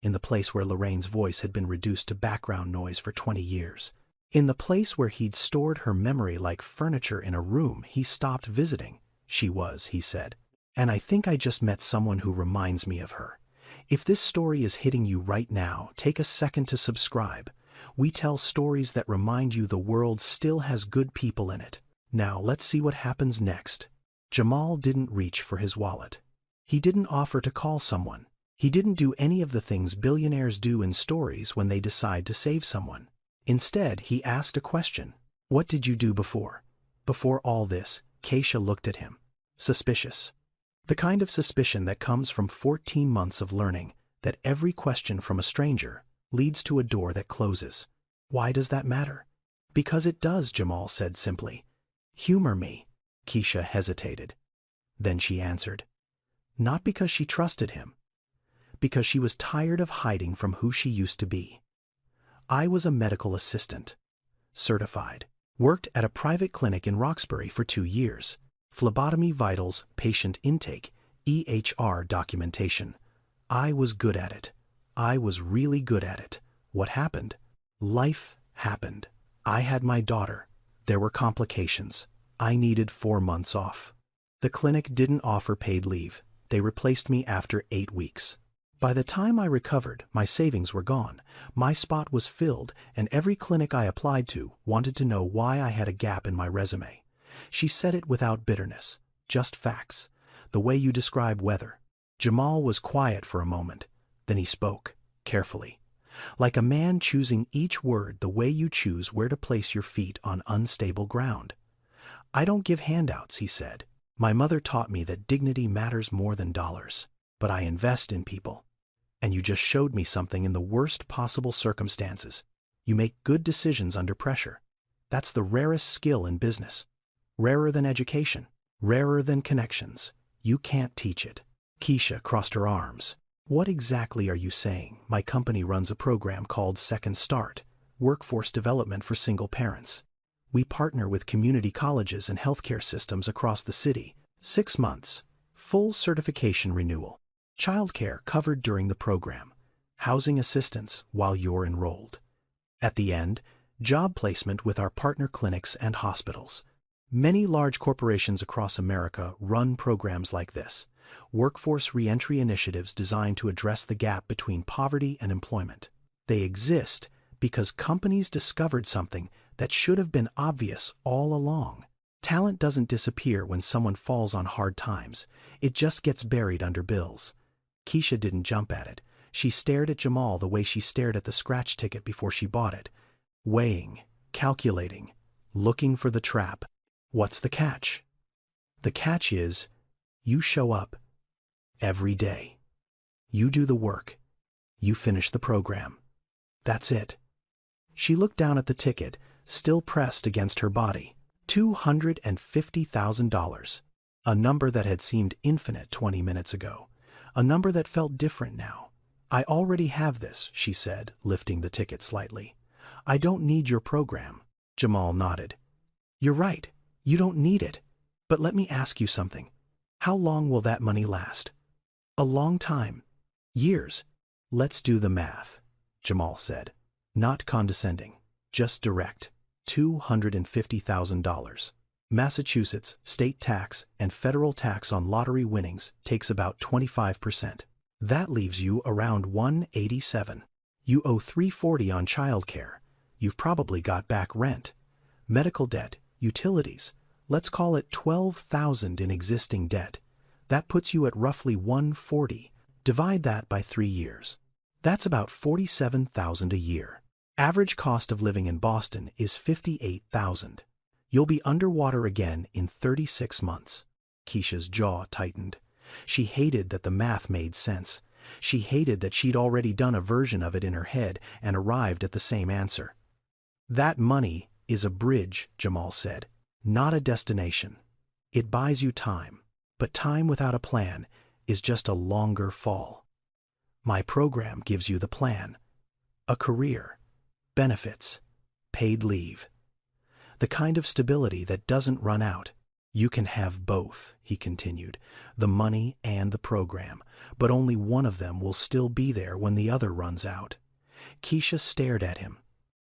in the place where Lorraine's voice had been reduced to background noise for 20 years. In the place where he'd stored her memory like furniture in a room he stopped visiting. She was, he said. And I think I just met someone who reminds me of her. If this story is hitting you right now, take a second to subscribe. We tell stories that remind you the world still has good people in it. Now let's see what happens next. Jamal didn't reach for his wallet. He didn't offer to call someone. He didn't do any of the things billionaires do in stories when they decide to save someone. Instead, he asked a question. What did you do before? Before all this, Keisha looked at him. Suspicious. The kind of suspicion that comes from 14 months of learning that every question from a stranger leads to a door that closes. Why does that matter? Because it does, Jamal said simply. Humor me. Keisha hesitated. Then she answered. Not because she trusted him. Because she was tired of hiding from who she used to be. I was a medical assistant. certified. Worked at a private clinic in Roxbury for 2 years. Phlebotomy vitals, patient intake, EHR documentation. I was good at it. I was really good at it. What happened? Life happened. I had my daughter. There were complications. I needed 4 months off. The clinic didn't offer paid leave. They replaced me after 8 weeks. By the time I recovered, my savings were gone. My spot was filled, and every clinic I applied to wanted to know why I had a gap in my resume. She said it without bitterness, just facts, the way you describe weather. Jamal was quiet for a moment. Then he spoke, carefully, like a man choosing each word the way you choose where to place your feet on unstable ground. I don't give handouts, he said. My mother taught me that dignity matters more than dollars, but I invest in people. And you just showed me something in the worst possible circumstances. You make good decisions under pressure. That's the rarest skill in business. Rarer than education, rarer than connections. You can't teach it. Keisha crossed her arms. What exactly are you saying? My company runs a program called Second Start, workforce development for single parents. We partner with community colleges and healthcare systems across the city. 6 months, full certification renewal. Childcare covered during the program. Housing assistance while you're enrolled. At the end, job placement with our partner clinics and hospitals. Many large corporations across America run programs like this. Workforce reentry initiatives designed to address the gap between poverty and employment. They exist because companies discovered something that should have been obvious all along. Talent doesn't disappear when someone falls on hard times. It just gets buried under bills. Keisha didn't jump at it. She stared at Jamal the way she stared at the scratch ticket before she bought it. Weighing, calculating, looking for the trap. What's the catch? The catch is, you show up every day. You do the work. You finish the program. That's it. She looked down at the ticket, still pressed against her body. $250,000. A number that had seemed infinite 20 minutes ago. A number that felt different now. I already have this, she said, lifting the ticket slightly. I don't need your program. Jamal nodded. You're right. You don't need it. But let me ask you something. How long will that money last? A long time. Years. Let's do the math, Jamal said. Not condescending, just direct. $250,000. Massachusetts, state tax and federal tax on lottery winnings takes about 25%. That leaves you around $187. You owe $340 on childcare. You've probably got back rent, medical debt, utilities. Let's call it $12,000 in existing debt. That puts you at roughly $140. Divide that by 3 years. That's about $47,000 a year. Average cost of living in Boston is $58,000. You'll be underwater again in 36 months. Keisha's jaw tightened. She hated that the math made sense. She hated that she'd already done a version of it in her head and arrived at the same answer. That money is a bridge, Jamal said, not a destination. It buys you time, but time without a plan is just a longer fall. My program gives you the plan. A career, benefits, paid leave. The kind of stability that doesn't run out. You can have both, he continued, the money and the program, but only one of them will still be there when the other runs out. Keisha stared at him.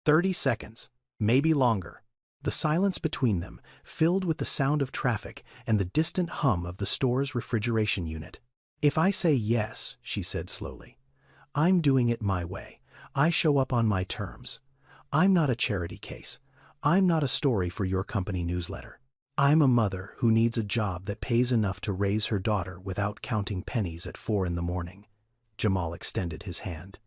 30 seconds, maybe longer. The silence between them, filled with the sound of traffic and the distant hum of the store's refrigeration unit. If I say yes, she said slowly, I'm doing it my way. I show up on my terms. I'm not a charity case. I'm not a story for your company newsletter. I'm a mother who needs a job that pays enough to raise her daughter without counting pennies at 4 in the morning. Jamal extended his hand.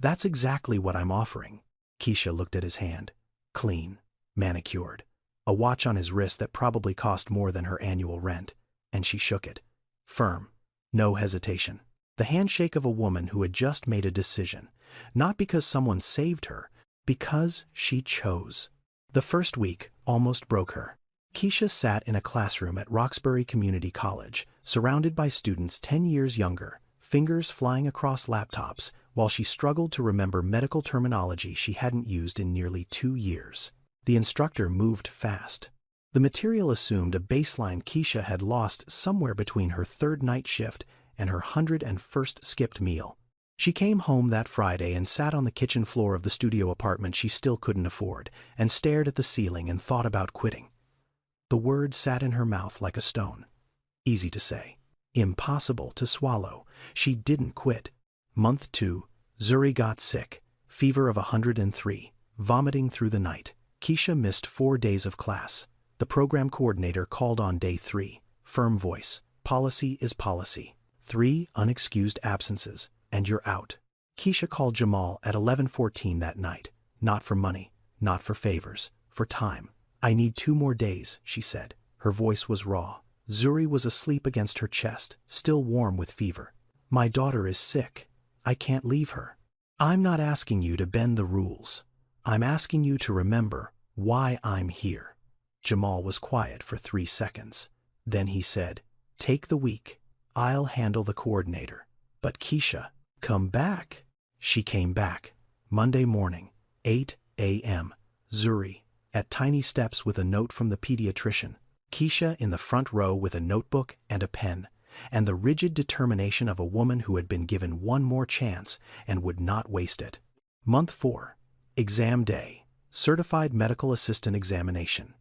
That's exactly what I'm offering. Keisha looked at his hand. Clean, manicured. A watch on his wrist that probably cost more than her annual rent. And she shook it. Firm. No hesitation. The handshake of a woman who had just made a decision. Not because someone saved her, because she chose. The first week almost broke her. Keisha sat in a classroom at Roxbury Community College, surrounded by students 10 years younger, fingers flying across laptops while she struggled to remember medical terminology she hadn't used in nearly 2 years. The instructor moved fast. The material assumed a baseline Keisha had lost somewhere between her 3rd night shift and her 101st skipped meal. She came home that Friday and sat on the kitchen floor of the studio apartment she still couldn't afford, and stared at the ceiling and thought about quitting. The word sat in her mouth like a stone. Easy to say, impossible to swallow. She didn't quit. Month 2, Zuri got sick, fever of 103, vomiting through the night. Keisha missed 4 days of class. The program coordinator called on day 3, firm voice, policy is policy. 3 unexcused absences, and you're out. Keisha called Jamal at 11:14 that night. Not for money, not for favors, for time. I need 2 more days, she said. Her voice was raw. Zuri was asleep against her chest, still warm with fever. My daughter is sick. I can't leave her. I'm not asking you to bend the rules. I'm asking you to remember why I'm here. Jamal was quiet for 3 seconds. Then he said, take the week. I'll handle the coordinator. But Keisha, come back. She came back. Monday morning, 8 a.m. Zuri, at tiny steps with a note from the pediatrician. Keisha in the front row with a notebook and a pen, and the rigid determination of a woman who had been given 1 more chance and would not waste it. Month 4, exam day, certified medical assistant examination.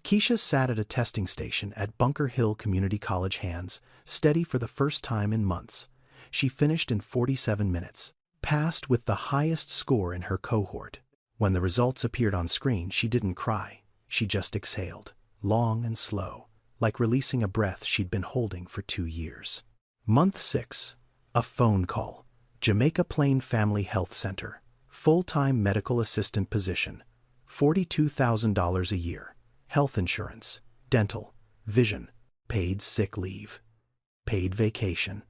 Keisha sat at a testing station at Bunker Hill Community College, hands steady for the first time in months. She finished in 47 minutes, passed with the highest score in her cohort. When the results appeared on screen, she didn't cry. She just exhaled, long and slow, like releasing a breath she'd been holding for 2 years. Month 6, a phone call. Jamaica Plain Family Health Center, full-time medical assistant position, $42,000 a year. Health insurance, dental, vision, paid sick leave, paid vacation,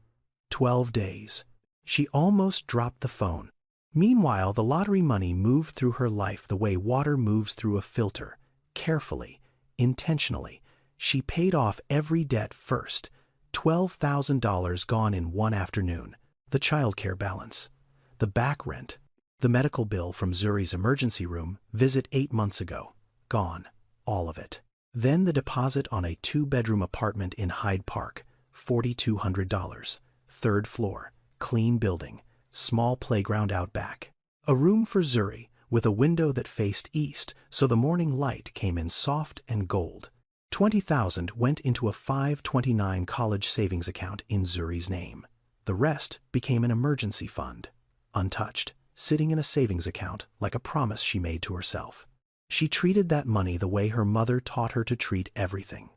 12 days. She almost dropped the phone. Meanwhile, the lottery money moved through her life the way water moves through a filter. Carefully, intentionally, she paid off every debt first. $12,000 gone in 1 afternoon. The childcare balance, the back rent, the medical bill from Zuri's emergency room visit 8 months ago, gone. All of it. Then the deposit on a 2-bedroom apartment in Hyde Park, $4,200, 3rd floor, clean building, small playground out back. A room for Zuri with a window that faced east so the morning light came in soft and gold. $20,000 went into a 529 college savings account in Zuri's name. The rest became an emergency fund, untouched, sitting in a savings account like a promise she made to herself. She treated that money the way her mother taught her to treat everything,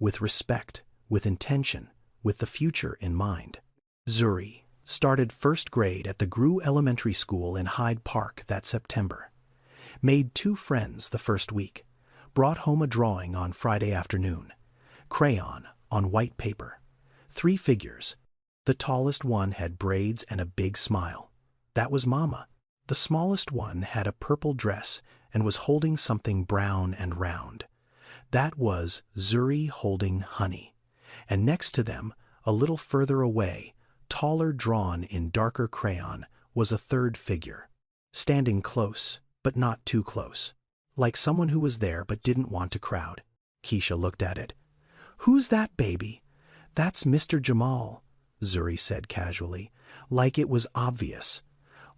with respect, with intention, with the future in mind. Zuri started 1st grade at the Grew Elementary School in Hyde Park that September. Made 2 friends the first week. Brought home a drawing on Friday afternoon. Crayon on white paper. 3 figures. The tallest one had braids and a big smile. That was Mama. The smallest one had a purple dress and was holding something brown and round. That was Zuri holding Honey. And next to them, a little further away, taller, drawn in darker crayon, was a 3rd figure. Standing close, but not too close. Like someone who was there but didn't want to crowd. Keisha looked at it. Who's that baby? That's Mr. Jamal, Zuri said casually, like it was obvious.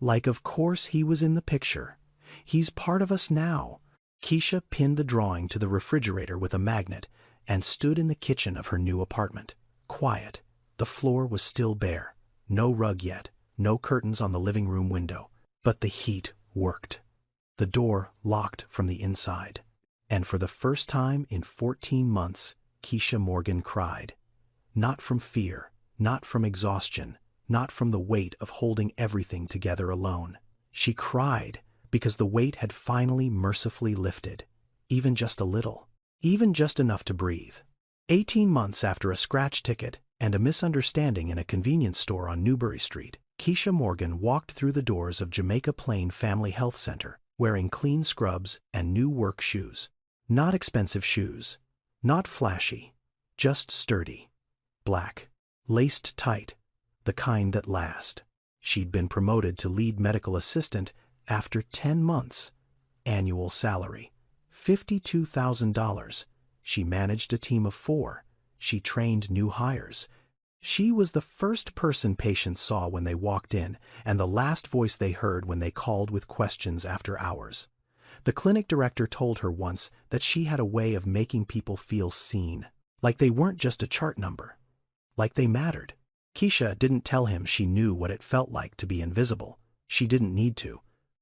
Like of course he was in the picture. He's part of us now. Keisha pinned the drawing to the refrigerator with a magnet and stood in the kitchen of her new apartment. Quiet. The floor was still bare. No rug yet, no curtains on the living room window. But the heat worked. The door locked from the inside. And for the first time in 14 months, Keisha Morgan cried. Not from fear, not from exhaustion, not from the weight of holding everything together alone. She cried because the weight had finally mercifully lifted, even just a little, even just enough to breathe. 18 months after a scratch ticket and a misunderstanding in a convenience store on Newbury Street, Keisha Morgan walked through the doors of Jamaica Plain Family Health Center, wearing clean scrubs and new work shoes. Not expensive shoes, not flashy, just sturdy, black, laced tight, the kind that last. She'd been promoted to lead medical assistant after 10 months. Annual salary, $52,000. She managed a team of 4. She trained new hires. She was the first person patients saw when they walked in, and the last voice they heard when they called with questions after hours. The clinic director told her once that she had a way of making people feel seen, like they weren't just a chart number, like they mattered. Keisha didn't tell him she knew what it felt like to be invisible. She didn't need to.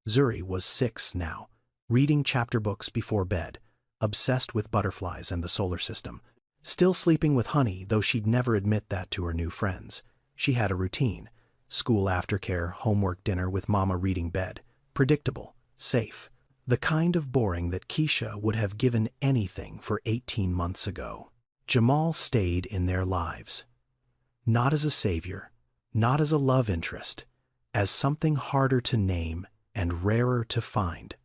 Zuri was 6 now, reading chapter books before bed, obsessed with butterflies and the solar system. Still sleeping with Honey, though she'd never admit that to her new friends. She had a routine: school aftercare, homework, dinner with Mama, reading, bed. Predictable, safe. The kind of boring that Keisha would have given anything for 18 months ago. Jamal stayed in their lives. Not as a savior, not as a love interest, as something harder to name and rarer to find.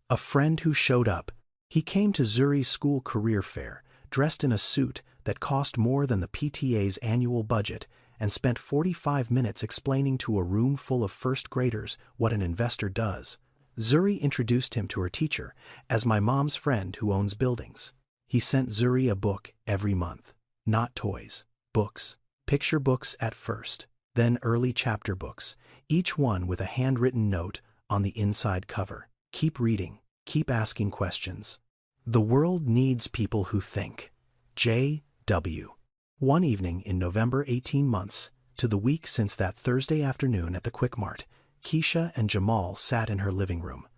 A friend who showed up. He came to Zuri's school career fair, dressed in a suit that cost more than the PTA's annual budget, and spent 45 minutes explaining to a room full of first graders what an investor does. Zuri introduced him to her teacher as my mom's friend who owns buildings. He sent Zuri a book every month. Not toys, books. Picture books at first, then early chapter books, each one with a handwritten note on the inside cover. Keep reading, keep asking questions. The world needs people who think. J.W. One evening in November, 18 months to the week since that Thursday afternoon at the Quick Mart, Keisha and Jamal sat in her living room.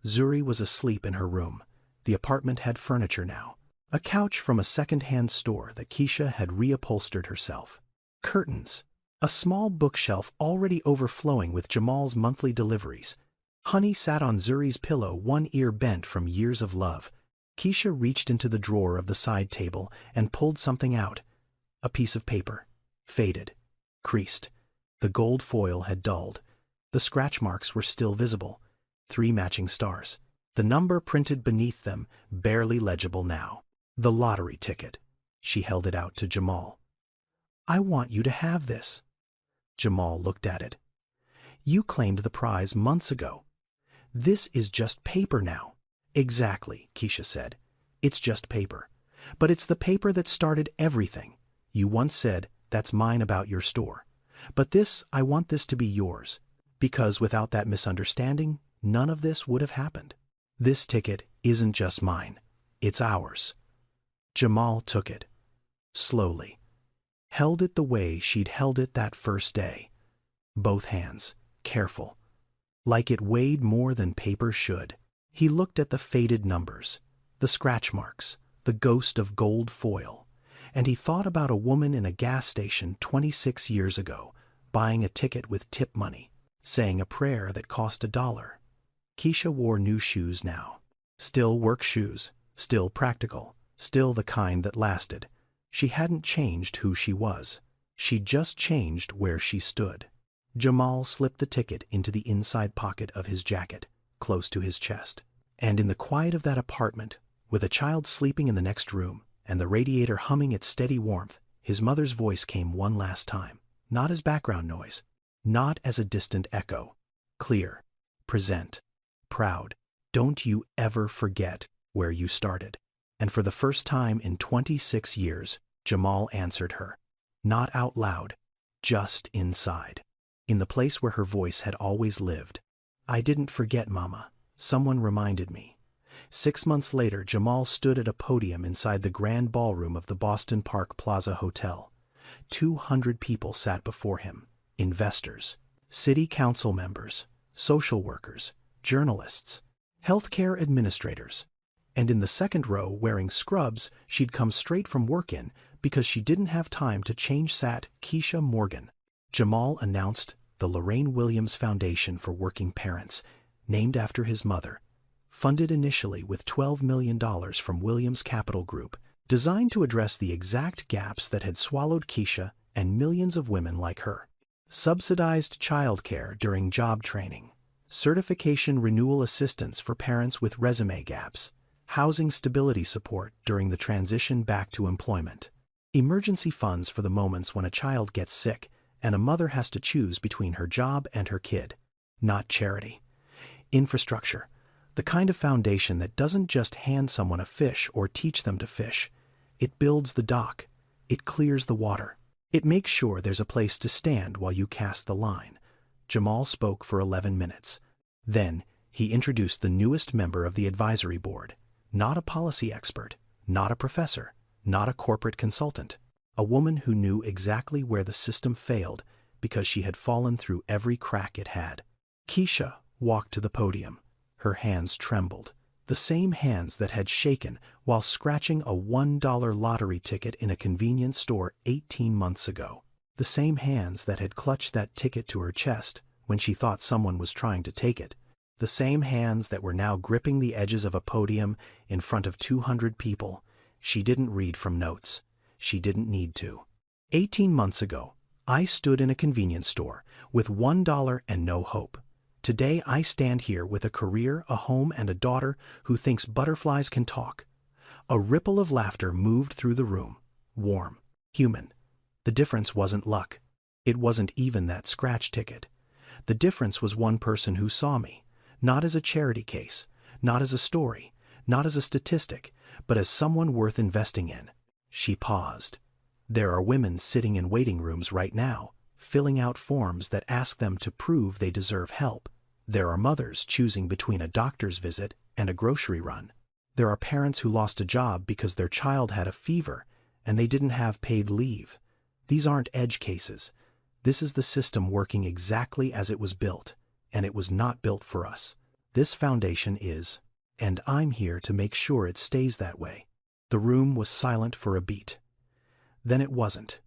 Zuri was asleep in her room. The apartment had furniture now. A couch from a second-hand store that Keisha had reupholstered herself. Curtains. A small bookshelf already overflowing with Jamal's monthly deliveries. Honey sat on Zuri's pillow, one ear bent from years of love. Keisha reached into the drawer of the side table and pulled something out. A piece of paper. Faded. Creased. The gold foil had dulled. The scratch marks were still visible. 3 matching stars. The number printed beneath them, barely legible now. The lottery ticket. She held it out to Jamal. I want you to have this. Jamal looked at it. You claimed the prize months ago. This is just paper now. Exactly, Keisha said. It's just paper. But it's the paper that started everything. You once said, that's mine about your store. But this, I want this to be yours. Because without that misunderstanding, none of this would have happened. This ticket isn't just mine. It's ours. Jamal took it. Slowly. Held it the way she'd held it that first day. Both hands, careful. Like it weighed more than paper should. He looked at the faded numbers, the scratch marks, the ghost of gold foil, and he thought about a woman in a gas station 26 years ago, buying a ticket with tip money, saying a prayer that cost $1. Keisha wore new shoes now. Still work shoes, still practical, still the kind that lasted. She hadn't changed who she was. She'd just changed where she stood. Jamal slipped the ticket into the inside pocket of his jacket, close to his chest. And in the quiet of that apartment, with a child sleeping in the next room, and the radiator humming its steady warmth, his mother's voice came one last time, not as background noise, not as a distant echo. Clear, present, proud. Don't you ever forget where you started. And for the first time in 26 years, Jamal answered her. Not out loud, just inside. In the place where her voice had always lived. I didn't forget, Mama. Someone reminded me. 6 months later, Jamal stood at a podium inside the grand ballroom of the Boston Park Plaza Hotel. 200 people sat before him. Investors, city council members, social workers, journalists, healthcare administrators. And in the second row, wearing scrubs she'd come straight from work in because she didn't have time to change, sat Keisha Morgan. Jamal announced the Lorraine Williams Foundation for Working Parents, named after his mother, funded initially with $12 million from Williams Capital Group, designed to address the exact gaps that had swallowed Keisha and millions of women like her. Subsidized childcare during job training, certification renewal assistance for parents with resume gaps, housing stability support during the transition back to employment, emergency funds for the moments when a child gets sick and a mother has to choose between her job and her kid. Not charity. Infrastructure. The kind of foundation that doesn't just hand someone a fish or teach them to fish. It builds the dock. It clears the water. It makes sure there's a place to stand while you cast the line. Jamal spoke for 11 minutes. Then, he introduced the newest member of the advisory board. Not a policy expert, not a professor, not a corporate consultant. A woman who knew exactly where the system failed because she had fallen through every crack it had. Keisha walked to the podium. Her hands trembled, the same hands that had shaken while scratching a $1 lottery ticket in a convenience store 18 months ago. The same hands that had clutched that ticket to her chest when she thought someone was trying to take it. The same hands that were now gripping the edges of a podium in front of 200 people. She didn't read from notes. She didn't need to. 18 months ago, I stood in a convenience store with $1 and no hope. Today I stand here with a career, a home, and a daughter who thinks butterflies can talk. A ripple of laughter moved through the room. Warm. Human. The difference wasn't luck. It wasn't even that scratch ticket. The difference was one person who saw me, not as a charity case, not as a story, not as a statistic, but as someone worth investing in. She paused. There are women sitting in waiting rooms right now, filling out forms that ask them to prove they deserve help. There are mothers choosing between a doctor's visit and a grocery run. There are parents who lost a job because their child had a fever and they didn't have paid leave. These aren't edge cases. This is the system working exactly as it was built, and it was not built for us. This foundation is, and I'm here to make sure it stays that way. The room was silent for a beat. Then it wasn't.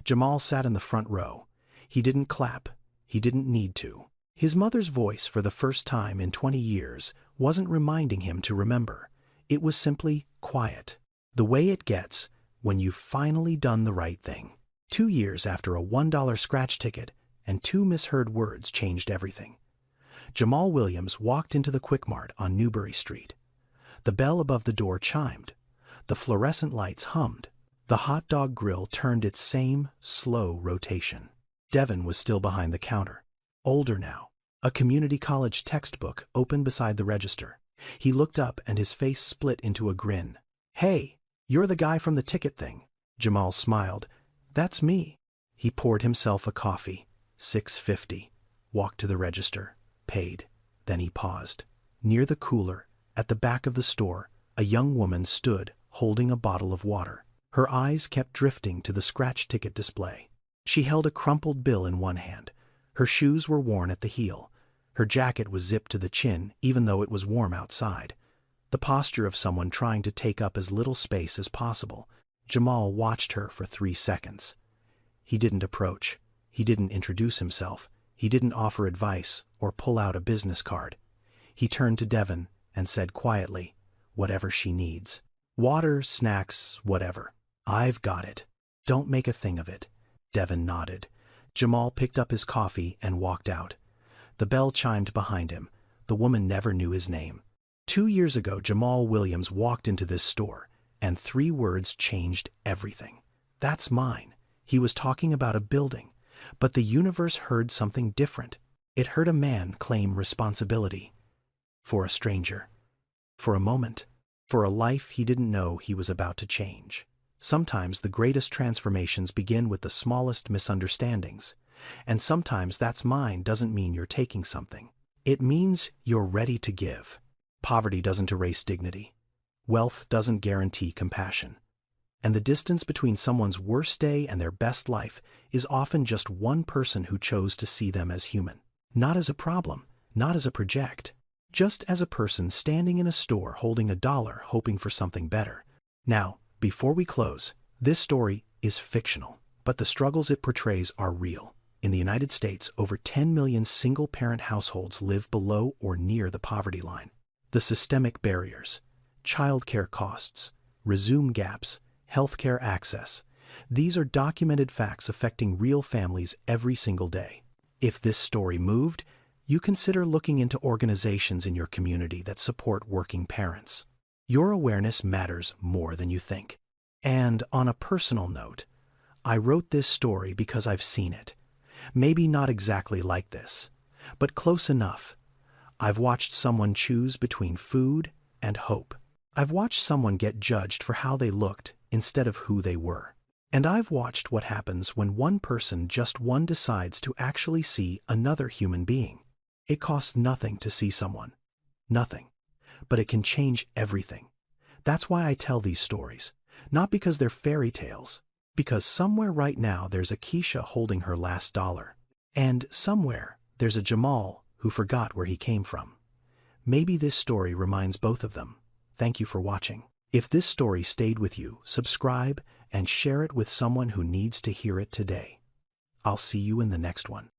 Jamal sat in the front row. He didn't clap. He didn't need to. His mother's voice, for the first time in 20 years, wasn't reminding him to remember. It was simply quiet. The way it gets when you've finally done the right thing. 2 years after a $1 scratch ticket and 2 misheard words changed everything. Jamal Williams walked into the Quick Mart on Newbury Street. The bell above the door chimed. The fluorescent lights hummed. The hot dog grill turned its same, slow rotation. Devin was still behind the counter. Older now. A community college textbook open beside the register. He looked up and his face split into a grin. "Hey, you're the guy from the ticket thing." Jamal smiled. "That's me." He poured himself a coffee. $6.50. Walked to the register. Paid. Then he paused. Near the cooler, at the back of the store, a young woman stood, holding a bottle of water. Her eyes kept drifting to the scratch ticket display. She held a crumpled bill in one hand. Her shoes were worn at the heel. Her jacket was zipped to the chin, even though it was warm outside. The posture of someone trying to take up as little space as possible. Jamal watched her for 3 seconds. He didn't approach. He didn't introduce himself. He didn't offer advice or pull out a business card. He turned to Devin and said quietly, "Whatever she needs. Water, snacks, whatever. I've got it. Don't make a thing of it." Devin nodded. Jamal picked up his coffee and walked out. The bell chimed behind him. The woman never knew his name. 2 years ago, Jamal Williams walked into this store, and 3 words changed everything. "That's mine." He was talking about a building, but the universe heard something different. It heard a man claim responsibility. For a stranger. For a moment. For a life he didn't know he was about to change. Sometimes the greatest transformations begin with the smallest misunderstandings. And sometimes "that's mine" doesn't mean you're taking something. It means you're ready to give. Poverty doesn't erase dignity. Wealth doesn't guarantee compassion. And the distance between someone's worst day and their best life is often just one person who chose to see them as human. Not as a problem, not as a project. Just as a person standing in a store holding $1 hoping for something better. Now, before we close, this story is fictional, but the struggles it portrays are real. In the United States, over 10 million single-parent households live below or near the poverty line. The systemic barriers, childcare costs, resume gaps, healthcare access, these are documented facts affecting real families every single day. If this story moved, you consider looking into organizations in your community that support working parents. Your awareness matters more than you think. And on a personal note, I wrote this story because I've seen it. Maybe not exactly like this, but close enough. I've watched someone choose between food and hope. I've watched someone get judged for how they looked instead of who they were. And I've watched what happens when one person, just one, decides to actually see another human being. It costs nothing to see someone. Nothing. But it can change everything. That's why I tell these stories. Not because they're fairy tales. Because somewhere right now there's a Keisha holding her last dollar. And somewhere there's a Jamal who forgot where he came from. Maybe this story reminds both of them. Thank you for watching. If this story stayed with you, subscribe and share it with someone who needs to hear it today. I'll see you in the next one.